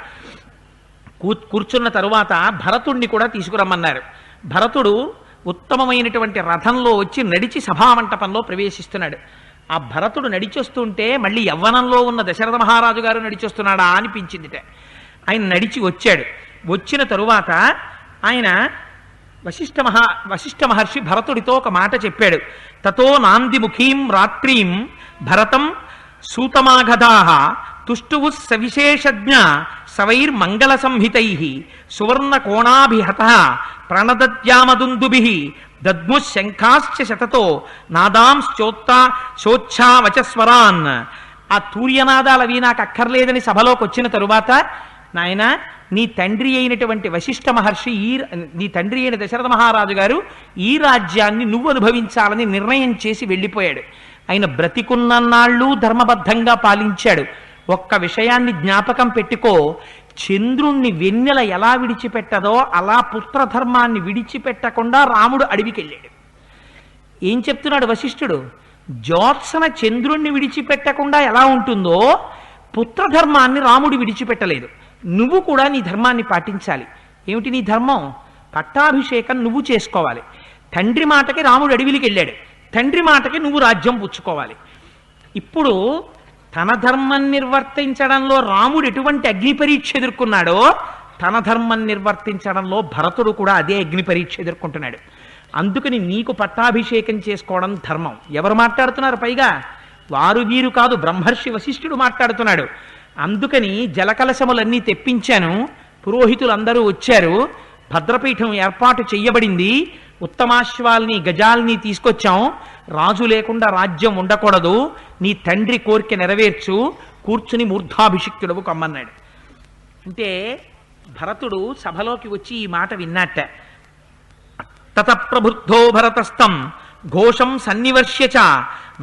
కూర్చున్న తరువాత భరతుణ్ణి కూడా తీసుకురమ్మన్నారు. భరతుడు ఉత్తమమైనటువంటి రథంలో వచ్చి నడిచి సభామంటపంలో ప్రవేశిస్తున్నాడు. ఆ భరతుడు నడిచొస్తుంటే మళ్ళీ యవ్వనంలో ఉన్న దశరథ మహారాజు గారు నడిచొస్తున్నాడా అనిపించిందిట. ఆయన నడిచి వచ్చాడు. వచ్చిన తరువాత ఆయన వశిష్ఠ మహర్షి భరతుడితో ఒక మాట చెప్పాడు. తతో నాందిముఖీం రాత్రీం భరతం సూతమాగధాః తుష్టువు సవిశేషజ్ఞ సవైర్మంగళ సంహితై సువర్ణ కోణాభిహత ప్రణదద్యామదుందుభి దద్ము శంఖాశ్చ శతతో శోచ్ఛావచస్వరాన్. ఆ తూర్యనాదాలవి నాకు అక్కర్లేదని సభలోకి వచ్చిన తరువాత, నాయన నీ తండ్రి అయినటువంటి వశిష్ఠ మహర్షి నీ తండ్రి అయిన దశరథ మహారాజు గారు ఈ రాజ్యాన్ని నువ్వు అనుభవించాలని నిర్ణయం చేసి వెళ్ళిపోయాడు. ఆయన బ్రతికున్నన్నాళ్ళు ధర్మబద్ధంగా పాలించాడు. ఒక్క విషయాన్ని జ్ఞాపకం పెట్టుకో, చంద్రుణ్ణి వెన్నెల ఎలా విడిచిపెట్టదో అలా పుత్రధర్మాన్ని విడిచిపెట్టకుండా రాముడు అడవికి వెళ్ళాడు. ఏం చెప్తున్నాడు వశిష్ఠుడు? జ్యోత్సన చంద్రుణ్ణి విడిచిపెట్టకుండా ఎలా ఉంటుందో పుత్రధర్మాన్ని రాముడు విడిచిపెట్టలేదు. నువ్వు కూడా నీ ధర్మాన్ని పాటించాలి. ఏమిటి నీ ధర్మం? పట్టాభిషేకం నువ్వు చేసుకోవాలి. తండ్రి మాటకి రాముడు అడవికి వెళ్ళాడు, తండ్రి మాటకి నువ్వు రాజ్యం పుచ్చుకోవాలి. ఇప్పుడు తన ధర్మం నిర్వర్తించడంలో రాముడు ఎటువంటి అగ్ని పరీక్ష ఎదుర్కొన్నాడో, తన ధర్మం నిర్వర్తించడంలో భరతుడు కూడా అదే అగ్ని పరీక్ష ఎదుర్కొంటున్నాడు. అందుకని నీకు పట్టాభిషేకం చేసుకోవడం ధర్మం. ఎవరు మాట్లాడుతున్నారు? పైగా వారు వీరు కాదు, బ్రహ్మర్షి వశిష్ఠుడు మాట్లాడుతున్నాడు. అందుకని జలకలశములన్నీ తెప్పించాను, పురోహితులందరూ వచ్చారు, భద్రపీఠం ఏర్పాటు చెయ్యబడింది, ఉత్తమాశ్వాల్ని గజాల్ని తీసుకొచ్చాం. రాజు లేకుండా రాజ్యం ఉండకూడదు, నీ తండ్రి కోరిక నెరవేర్చు, కూర్చుని మూర్ధాభిషిక్తుడవు కమ్మన్నాడు. అంటే భరతుడు సభలోకి వచ్చి ఈ మాట విన్నట్ట. తత ప్రబుద్ధో భరతస్థం ఘోషం సన్నివర్ష్య చ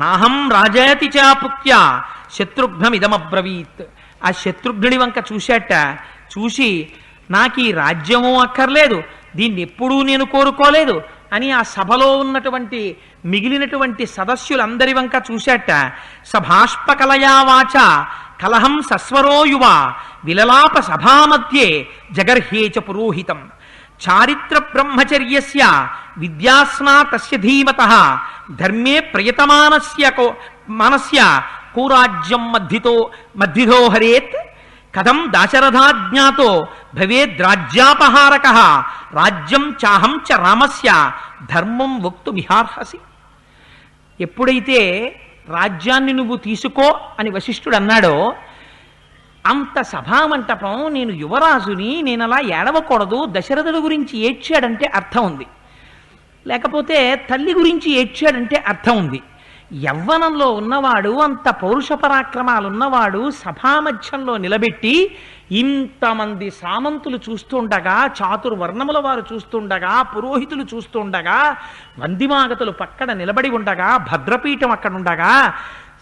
నాహం రాజాతి చ పుత్య శత్రుఘ్నమిదమబ్రవీత్. ఆ శత్రుఘ్నుడి వంక చూశాట. చూసి నాకు ఈ రాజ్యము అక్కర్లేదు, దీన్ని ఎప్పుడూ నేను కోరుకోలేదు అని ఆ సభలో ఉన్నటువంటి మిగిలినటువంటి సదస్యులందరి వంక చూశాట. సభాష్పకలయా వాచ కలహం సస్వరో యువ విలలాప సభామధ్యే జగర్హ్యేచ పురోహితం. చారిత్ర బ్రహ్మచర్యస్య విద్యాస్నా తస్య ధీమతః ధర్మే ప్రయతమానస్య మనస్య కూరాజ్యం మధ్యతో హరేత్. కథం దాశరథాజ్ఞాతో భవేద్రాజ్యాపహారకః రాజ్యం చాహం చ రామస్య ధర్మం వక్తుమిహార్హసి. ఎప్పుడైతే రాజ్యాన్ని నువ్వు తీసుకో అని వశిష్ఠుడు అన్నాడో, అంత సభామంటపం నేను యువరాజుని, నేను అలా ఏడవకూడదు, దశరథుడి గురించి ఏడ్చాడంటే అర్థం ఉంది, లేకపోతే తల్లి గురించి ఏడ్చాడంటే అర్థం ఉంది. యవ్వనంలో ఉన్నవాడు, అంత పౌరుష పరాక్రమాలున్నవాడు సభామధ్యంలో నిలబెట్టి ఇంతమంది సామంతులు చూస్తుండగా, చాతుర్వర్ణముల వారు చూస్తుండగా, పురోహితులు చూస్తుండగా, వందిమాగతులు పక్కన నిలబడి ఉండగా, భద్రపీఠం అక్కడుండగా,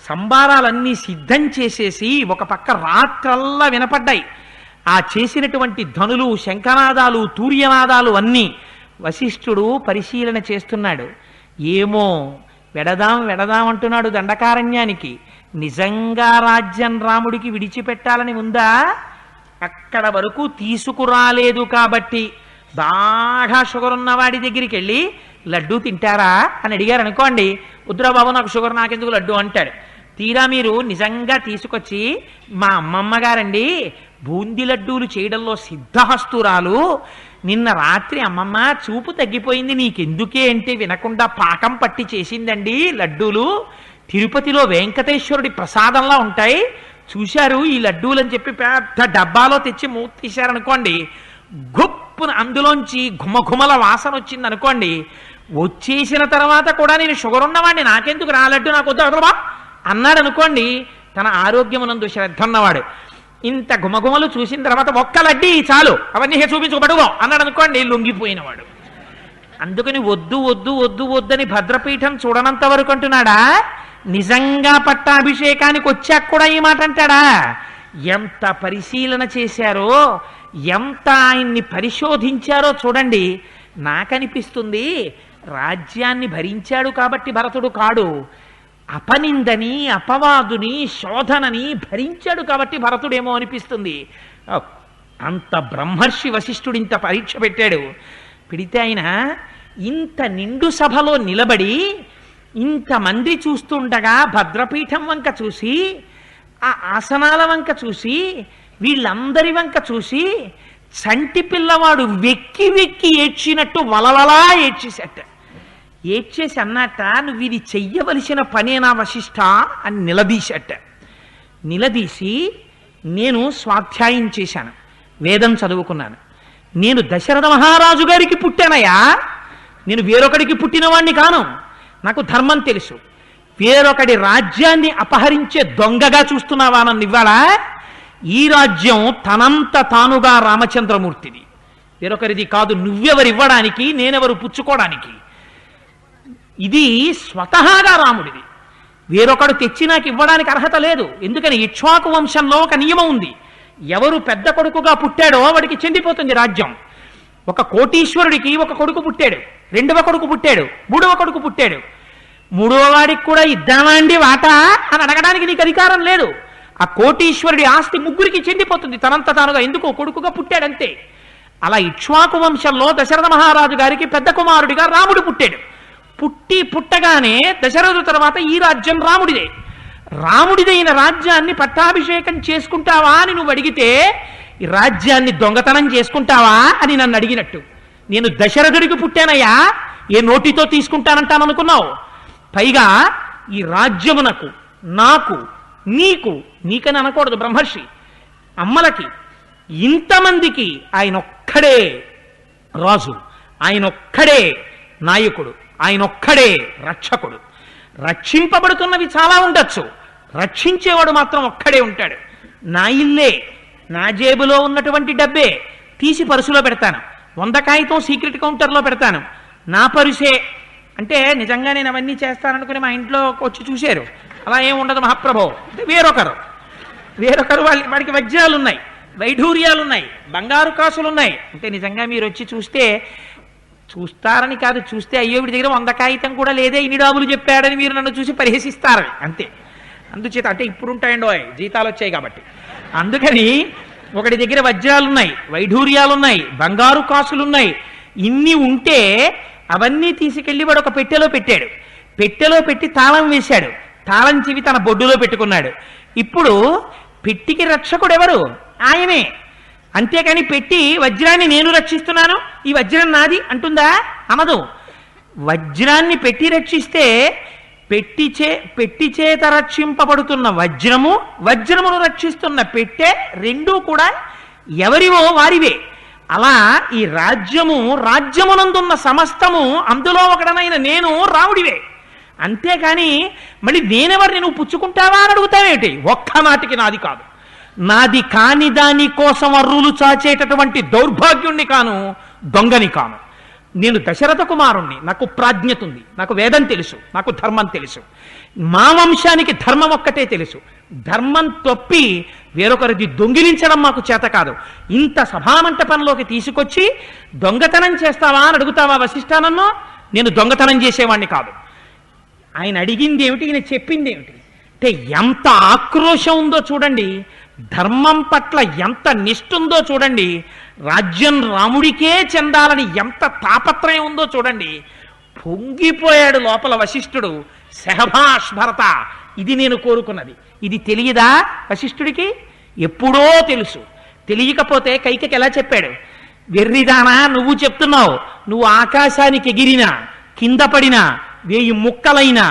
సంబారాలన్నీ సిద్ధం చేసేసి ఒక పక్క రాత్రల్లా వినపడ్డాయి ఆ చేసినటువంటి ధనులు, శంఖనాదాలు, తూర్యనాదాలు అన్నీ. వశిష్ఠుడు పరిశీలన చేస్తున్నాడు. ఏమో వెడదాం అంటున్నాడు దండకారణ్యానికి. నిజంగా రాజ్యం రాముడికి విడిచిపెట్టాలని ఉందా? అక్కడ వరకు తీసుకురాలేదు కాబట్టి బాగా షుగర్ ఉన్నవాడి దగ్గరికి వెళ్ళి లడ్డూ తింటారా అని అడిగారు అనుకోండి, వద్దురా బాబు నాకు షుగర్, నాకెందుకు లడ్డు అంటాడు. తీరా మీరు నిజంగా తీసుకొచ్చి, మా అమ్మమ్మ గారండి బూందీ లడ్డూలు చేయడంలో సిద్ధహస్తురాలు, నిన్న రాత్రి అమ్మమ్మ చూపు తగ్గిపోయింది నీకెందుకే అంటే వినకుండా పాకం పట్టి చేసిందండి లడ్డూలు, తిరుపతిలో వెంకటేశ్వరుడి ప్రసాదంలా ఉంటాయి, చూశారు ఈ లడ్డూలు అని చెప్పి పెద్ద డబ్బాలో తెచ్చి మూత తీశారనుకోండి, గుప్పున అందులోంచి ఘుమఘుమల వాసన వచ్చింది అనుకోండి, వచ్చేసిన తర్వాత కూడా నేను షుగర్ ఉన్నవాడిని, నాకెందుకు రాలడ్డు, నాకు వద్దు బా అన్నాడు అనుకోండి, తన ఆరోగ్యమునందు శ్రద్ధ ఉన్నవాడు. ఇంత ఘుమఘుమలు చూసిన తర్వాత ఒక్క లడ్డీ చాలు, అవన్నీ చూపించుకోబడుగో అన్నాడు అనుకోండి, లొంగిపోయినవాడు. అందుకని వద్దు వద్దు వద్దు వద్దని భద్రపీఠం చూడనంత వరకు అంటున్నాడా? నిజంగా పట్టాభిషేకానికి వచ్చాక కూడా ఈ మాట అంటాడా? ఎంత పరిశీలన చేశారో, ఎంత ఆయన్ని పరిశోధించారో చూడండి. నాకనిపిస్తుంది రాజ్యాన్ని భరించాడు కాబట్టి భరతుడు కాడు, అపనిందని, అపవాదుని, శోధనని భరించాడు కాబట్టి భరతుడేమో అనిపిస్తుంది. అంత బ్రహ్మర్షి వశిష్ఠుడు ఇంత పరీక్ష పెట్టాడు. పెడితే ఆయన ఇంత నిండు సభలో నిలబడి ఇంతమంది చూస్తుండగా భద్రపీఠం వంక చూసి, ఆ ఆసనాల వంక చూసి, వీళ్ళందరి వంక చూసి, చంటి పిల్లవాడు వెక్కి వెక్కి ఏడ్చినట్టు వలవలా ఏడ్చేసట. ఏడ్చేసి అన్నట్ట, నువ్వు ఇది చెయ్యవలసిన పనేనా వశిష్ఠ అని నిలదీశట. నిలదీసి, నేను స్వాధ్యాయం చేశాను, వేదం చదువుకున్నాను. నేను దశరథ మహారాజు గారికి పుట్టానయ్యా, నేను వేరొకడికి పుట్టినవాణ్ణి కాను. నాకు ధర్మం తెలుసు. వేరొకడి రాజ్యాన్ని అపహరించే దొంగగా చూస్తున్నావా నన్ను ఇవాళ? ఈ రాజ్యం తనంత తానుగా రామచంద్రమూర్తిది, వేరొకరిది కాదు. నువ్వెవరివ్వడానికి, నేనెవరు పుచ్చుకోవడానికి? ఇది స్వతహాగా రాముడిది. వేరొకడు తెచ్చి నాకు ఇవ్వడానికి అర్హత లేదు. ఎందుకని ఇక్ష్వాకు వంశంలో ఒక నియమం ఉంది. ఎవరు పెద్ద కొడుకుగా పుట్టాడో వాడికి చెందిపోతుంది రాజ్యం. ఒక కోటీశ్వరుడికి ఒక కొడుకు పుట్టాడు, రెండవ కొడుకు పుట్టాడు, మూడవ కొడుకు పుట్టాడు. మూడవ వాడికి కూడా ఇద్దామా అండి వాటా అని అడగడానికి నీకు అధికారం లేదు. ఆ కోటీశ్వరుడి ఆస్తి ముగ్గురికి చెందిపోతుంది తనంత తానుగా. ఎందుకు? కొడుకుగా పుట్టాడంతే. అలా ఇక్ష్వాకు వంశంలో దశరథ మహారాజు గారికి పెద్ద కుమారుడిగా రాముడు పుట్టాడు. పుట్టగానే దశరథుడు తర్వాత ఈ రాజ్యం రాముడిదే. రాముడిదైన రాజ్యాన్ని పట్టాభిషేకం చేసుకుంటావా అని నువ్వు అడిగితే, ఈ రాజ్యాన్ని దొంగతనం చేసుకుంటావా అని నన్ను అడిగినట్టు. నేను దశరథుడికి పుట్టానయ్యా, ఏ నోటితో తీసుకుంటానంటాను అనుకున్నావు? పైగా ఈ రాజ్యమునకు, నాకు, నీకు, నీకని అనకూడదు బ్రహ్మర్షి, అమ్మలకి, ఇంతమందికి ఆయనొక్కడే రాజు, ఆయనొక్కడే నాయకుడు, ఆయనొక్కడే రక్షకుడు. రక్షింపబడుతున్నవి చాలా ఉండొచ్చు, రక్షించేవాడు మాత్రం ఒక్కడే ఉంటాడు. నా ఇల్లే, నా జేబులో ఉన్నటువంటి డబ్బే తీసి పరుసులో పెడతాను, 100 కాగితం సీక్రెట్ కౌంటర్లో పెడతాను. నా పరుసే అంటే నిజంగా నేను అవన్నీ చేస్తాననుకుని మా ఇంట్లో వచ్చి చూశారు. అలా ఏం ఉండదు మహాప్రభో. అంటే వేరొకరు వాడికి వజ్రాలు ఉన్నాయి, వైఢూర్యాలు ఉన్నాయి, బంగారు కాసులు ఉన్నాయి. అంటే నిజంగా మీరు వచ్చి చూస్తారని కాదు, చూస్తే అయ్యో వీడి దగ్గర 100 కాగితం కూడా లేదే, ఇన్ని డాబులు చెప్పాడని మీరు నన్ను చూసి పరిహసిస్తారని అంతే. అందుచేత అంటే ఇప్పుడు ఉంటాయండో, జీతాలు వచ్చాయి కాబట్టి. అందుకని ఒకటి దగ్గర వజ్రాలున్నాయి, వైఢూర్యాలున్నాయి, బంగారు కాసులున్నాయి. ఇన్ని ఉంటే అవన్నీ తీసుకెళ్లి వాడు ఒక పెట్టెలో పెట్టాడు. పెట్టెలో పెట్టి తాళం వేశాడు. తాళం చెవి తన బొడ్డులో పెట్టుకున్నాడు. ఇప్పుడు పెట్టికి రక్షకుడు ఎవరు? ఆయనే. అంతేకాని పెట్టి వజ్రాన్ని నేను రక్షిస్తున్నాను, ఈ వజ్రం నాది అంటుందా? అనదు. వజ్రాన్ని పెట్టి రక్షిస్తే పెట్టి చేత రక్షింపబడుతున్న వజ్రమును రక్షిస్తున్న పెట్టె రెండూ కూడా ఎవరివో వారివే. అలా ఈ రాజ్యమునందున్న సమస్తము అందులో ఒకడనైన నేను రాముడివే. అంతేకాని మళ్ళీ నేనెవరిని నువ్వు పుచ్చుకుంటావా అని అడుగుతావేమిటి? ఒక్కనాటికి నాది కాదు. నాది కాని దాని కోసం అర్రులు చాచేటటువంటి దౌర్భాగ్యుణ్ణి కాను, దొంగని కాను. నేను దశరథ కుమారుణ్ణి, నాకు ప్రాజ్ఞత ఉంది, నాకు వేదం తెలుసు, నాకు ధర్మం తెలుసు. మా వంశానికి ధర్మం ఒక్కటే తెలుసు. ధర్మం తప్పి వేరొకరిది దొంగిలించడం మాకు చేత కాదు. ఇంత సభామంటపంలోకి తీసుకొచ్చి దొంగతనం చేస్తావా అని అడుగుతావా వశిష్ఠానన్నో? నేను దొంగతనం చేసేవాణ్ణి కాదు. ఆయన అడిగింది ఏమిటి, ఈయన చెప్పింది ఏమిటి? అంటే ఎంత ఆక్రోశం ఉందో చూడండి, ధర్మం పట్ల ఎంత నిష్ఠుందో చూడండి, రాజ్యం రాముడికే చెందాలని ఎంత తాపత్రయం ఉందో చూడండి. పొంగిపోయాడు లోపల వశిష్ఠుడు. శహభాష్ భరత, ఇది నేను కోరుకున్నది. ఇది తెలియదా వశిష్ఠుడికి? ఎప్పుడో తెలుసు. తెలియకపోతే కైకకి ఎలా చెప్పాడు? వెర్రిదానా, నువ్వు చెప్తున్నావు, నువ్వు ఆకాశానికి ఎగిరినా కింద పడినా 1000 ముక్కలైనా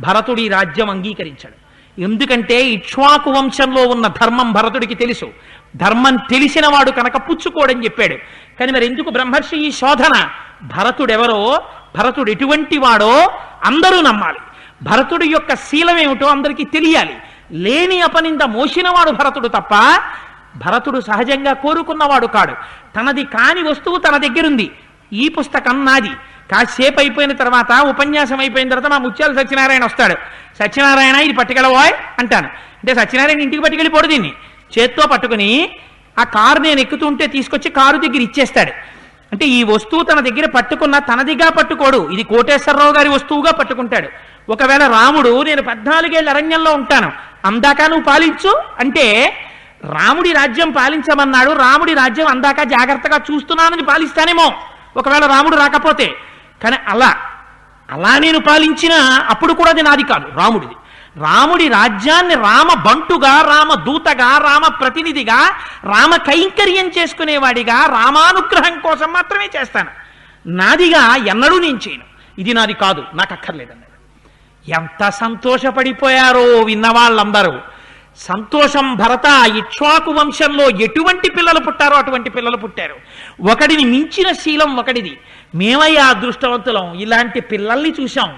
భరతుడి రాజ్యం అంగీకరించాడు. ఎందుకంటే ఇక్ష్వాకు వంశంలో ఉన్న ధర్మం భరతుడికి తెలుసు. ధర్మం తెలిసిన వాడు కనుక పుచ్చుకోడని చెప్పాడు. కానీ మరి ఎందుకు బ్రహ్మర్షి ఈ శోధన? భరతుడెవరో, భరతుడు ఎటువంటి వాడో అందరూ నమ్మాలి. భరతుడి యొక్క శీలం ఏమిటో అందరికీ తెలియాలి. లేని అపనింద మోసినవాడు భరతుడు తప్ప భరతుడు సహజంగా కోరుకున్నవాడు కాడు. తనది కాని వస్తువు తన దగ్గరుంది. ఈ పుస్తకం నాది. కాసేపు అయిపోయిన తర్వాత, ఉపన్యాసం అయిపోయిన తర్వాత మా ముత్యాల సత్యనారాయణ వస్తాడు. సత్యనారాయణ ఇది పట్టుకెళ్ళవోయ్ అంటాను. అంటే సత్యనారాయణ ఇంటికి పట్టుకెళ్ళిపోడు, దీన్ని చేత్తో పట్టుకుని ఆ కారు నేను ఎక్కుతుంటే తీసుకొచ్చి కారు దగ్గర ఇచ్చేస్తాడు. అంటే ఈ వస్తువు తన దగ్గర పట్టుకున్న తనదిగా పట్టుకోడు, ఇది కోటేశ్వరరావు గారి వస్తువుగా పట్టుకుంటాడు. ఒకవేళ రాముడు నేను 14 ఏళ్ళ అరణ్యంలో ఉంటాను, అందాక నువ్వు పాలించు అంటే రాముడి రాజ్యం పాలించమన్నాడు. రాముడి రాజ్యం అందాక జాగ్రత్తగా చూస్తున్నానని పాలిస్తానేమో ఒకవేళ రాముడు రాకపోతే. కానీ అలా నేను పాలించినా అప్పుడు కూడా అది నాది కాదు, రాముడిది. రాముడి రాజ్యాన్ని రామ బంటుగా, రామ దూతగా, రామ ప్రతినిధిగా, రామ కైంకర్యం చేసుకునేవాడిగా, రామానుగ్రహం కోసం మాత్రమే చేస్తాను. నాదిగా ఎన్నడూ నేను చేయను. ఇది నాది కాదు, నాకు అక్కర్లేదన్నాడు. ఎంత సంతోషపడిపోయారో విన్నవాళ్ళందరూ. సంతోషం భరత ఇక్ష్వాకు వంశంలో ఎటువంటి పిల్లలు పుట్టారో అటువంటి పిల్లలు పుట్టారు. ఒకడిని మించిన శీలం ఒకడిది. మేమయ్యా అదృష్టవంతులం, ఇలాంటి పిల్లల్ని చూశాం.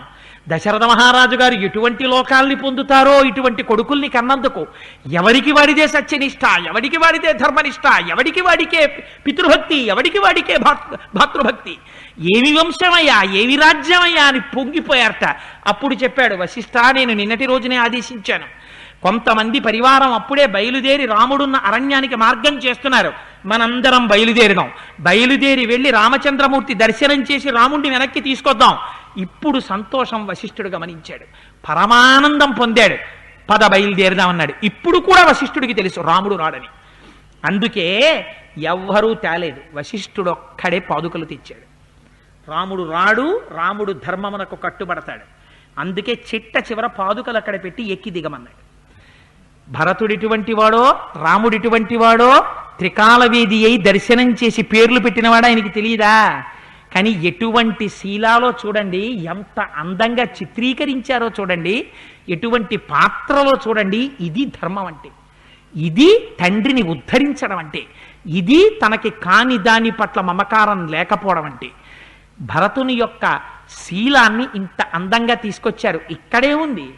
దశరథ మహారాజు గారు ఎటువంటి లోకాల్ని పొందుతారో ఇటువంటి కొడుకుల్ని కన్నందుకు. ఎవరికి వాడిదే సత్యనిష్ట, ఎవరికి వాడిదే ధర్మనిష్ట, ఎవరికి వాడికే పితృభక్తి, ఎవరికి వాడికే భాతృభక్తి. ఏమి వంశమయ్యా, ఏమి రాజ్యమయ్యా అని పొంగిపోయారట. అప్పుడు చెప్పాడు వశిష్ఠ, నేను నిన్నటి రోజునే ఆదేశించాను. కొంతమంది పరివారం అప్పుడే బయలుదేరి రాముడున్న అరణ్యానికి మార్గం చేస్తున్నారు. మనందరం బయలుదేరినాం. బయలుదేరి వెళ్ళి రామచంద్రమూర్తి దర్శనం చేసి రాముడిని వెనక్కి తీసుకొద్దాం. ఇప్పుడు సంతోషం వశిష్ఠుడు గమనించాడు, పరమానందం పొందాడు. పద బయలుదేరుదామన్నాడు. ఇప్పుడు కూడా వశిష్ఠుడికి తెలుసు రాముడు రాడని. అందుకే ఎవ్వరూ తేలేదు, వశిష్ఠుడు ఒక్కడే పాదుకలు తెచ్చాడు. రాముడు రాడు, రాముడు ధర్మమునకు కట్టుబడతాడు. అందుకే చిట్ట చివర పాదుకలు అక్కడ పెట్టి ఎక్కి దిగమన్నాడు. భరతుడిటువంటి వాడో రాముడిటువంటి వాడో త్రికాలవేది అయి దర్శనం చేసి పేర్లు పెట్టినవాడు ఆయనకి తెలియదా? కానీ ఎటువంటి శీలాలో చూడండి, ఎంత అందంగా చిత్రీకరించారో చూడండి, ఎటువంటి పాత్రలో చూడండి. ఇది ధర్మం అంటే, ఇది తండ్రిని ఉద్ధరించడం అంటే, ఇది తనకి కాని దాని పట్ల మమకారం లేకపోవడం అంటే. భరతుని యొక్క శీలాన్ని ఇంత అందంగా తీసుకొచ్చారు. ఇక్కడే ఉంది.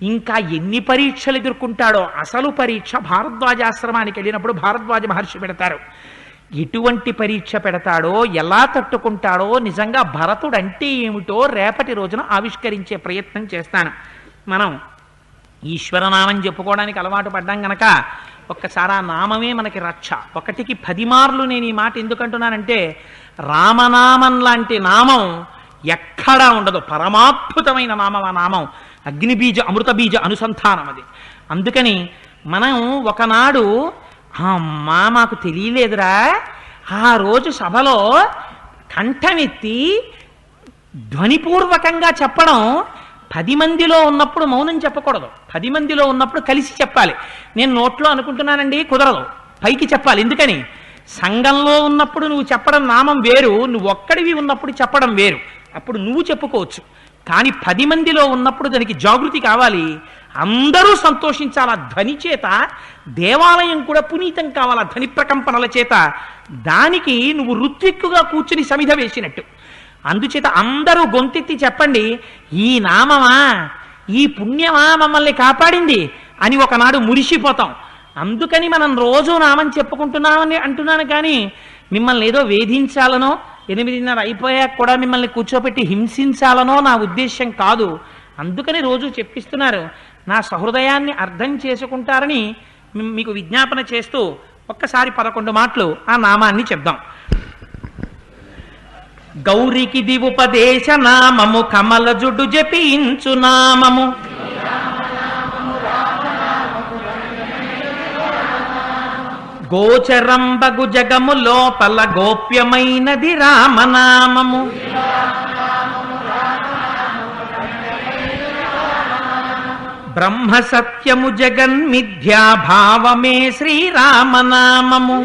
ఇంకా ఎన్ని పరీక్షలు ఎదుర్కొంటాడో. అసలు పరీక్ష భారద్వాజాశ్రమానికి వెళ్ళినప్పుడు భారద్వాజ మహర్షి పెడతారు. ఎటువంటి పరీక్ష పెడతాడో, ఎలా తట్టుకుంటాడో, నిజంగా భరతుడు అంటే ఏమిటో రేపటి రోజున ఆవిష్కరించే ప్రయత్నం చేస్తాను. మనం ఈశ్వరనామం చెప్పుకోవడానికి అలవాటు పడ్డాం గనక ఒక్కసారి ఆ నామమే మనకి రక్ష. 1కి 10 మార్లు నేను ఈ మాట ఎందుకంటున్నానంటే, రామనామం లాంటి నామం ఎక్కడా ఉండదు. పరమాద్భుతమైన నామం ఆ నామం. అగ్నిబీజ అమృత బీజ అనుసంధానం అది. అందుకని మనం ఒకనాడు, అమ్మా మాకు తెలియలేదురా, ఆ రోజు సభలో కంఠమెత్తి ధ్వనిపూర్వకంగా చెప్పడం. 10 మందిలో ఉన్నప్పుడు మౌనం చెప్పకూడదు, 10 మందిలో ఉన్నప్పుడు కలిసి చెప్పాలి. నేను నోట్లో అనుకుంటున్నానండి కుదరదు, పైకి చెప్పాలి. ఎందుకని? సంఘంలో ఉన్నప్పుడు నువ్వు చెప్పడం నామం వేరు, నువ్వు ఒక్కడివి ఉన్నప్పుడు చెప్పడం వేరు. అప్పుడు నువ్వు చెప్పుకోవచ్చు. కానీ 10 మందిలో ఉన్నప్పుడు దానికి జాగృతి కావాలి, అందరూ సంతోషించాల ధ్వని చేత. దేవాలయం కూడా పునీతం కావాల ధ్వని ప్రకంపనల చేత. దానికి నువ్వు ఋత్విక్కుగా కూర్చుని సమిధ వేసినట్టు. అందుచేత అందరూ గొంతెత్తి చెప్పండి, ఈ నామమా, ఈ పుణ్యమా మమ్మల్ని కాపాడింది అని ఒకనాడు మురిసిపోతాం. అందుకని మనం రోజు నామం చెప్పుకుంటున్నామని అంటున్నాను. కానీ మిమ్మల్ని ఏదో వేధించాలనో, 8:30 అయిపోయాక కూడా మిమ్మల్ని కూర్చోపెట్టి హింసించాలనో నా ఉద్దేశ్యం కాదు. అందుకని రోజు చెప్పిస్తున్నారు. నా సహృదయాన్ని అర్థం చేసుకుంటారని మీకు విజ్ఞాపన చేస్తూ ఒక్కసారి 11 మాటలు ఆ నామాన్ని చెప్దాం. గౌరికి దివుపదేశ నామము, కమల జుడు జపించు నామము, గోచరంబగు జగము లోపల గోప్యమైనది రామనామము. బ్రహ్మ సత్యము జగన్మిథ్యా భావమే శ్రీరామనామము.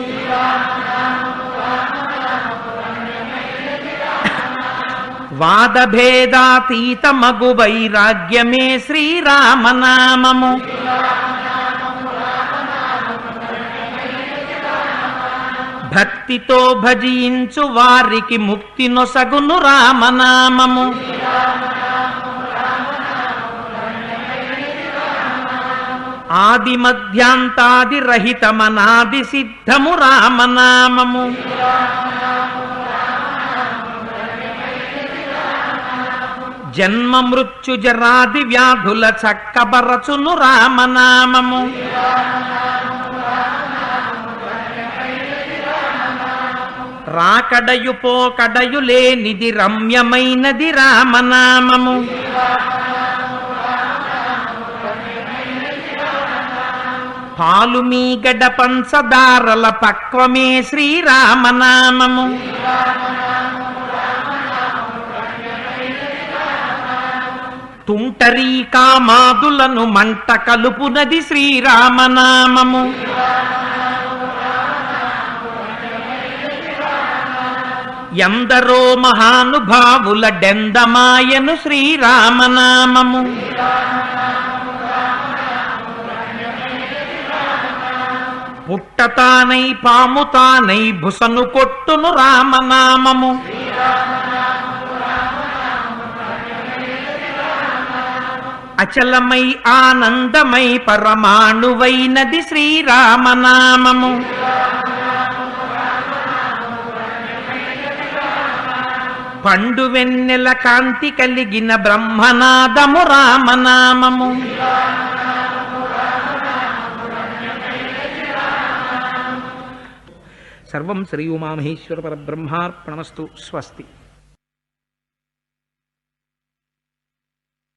వాదభేదాతీత మగు వైరాగ్యమే శ్రీరామనామము. భక్తితో భజించు వారికి ముక్తి నొసగును రామనామము. ఆది మధ్యాంతాది రహితమనాది సిద్ధము రామనామము. జన్మ మృత్యు జరాది వ్యాధుల చక్కబరచును రామనామము. రాకడయు పోకడయు లేనిది రమ్యమైనది రామనామము. పాలు మీగడ పంచదారల పక్వమే శ్రీరామనామము. తుంటరీ కామాదులను మంట కలుపునది శ్రీరామనామము. ఎందరో మహానుభావుల డెందమాయను శ్రీరామనామము. పుట్టతానై పాముతానై భుసను కొట్టును రామనామము. అచలమై ఆనందమై పరమాణువైనది శ్రీరామనామము. పండు వెన్నెల కాంతి కలిగిన బ్రహ్మనాదము రామనామము. సర్వం శ్రీ ఉమామహేశ్వర పరబ్రహ్మార్పణమస్తు. స్వస్తి.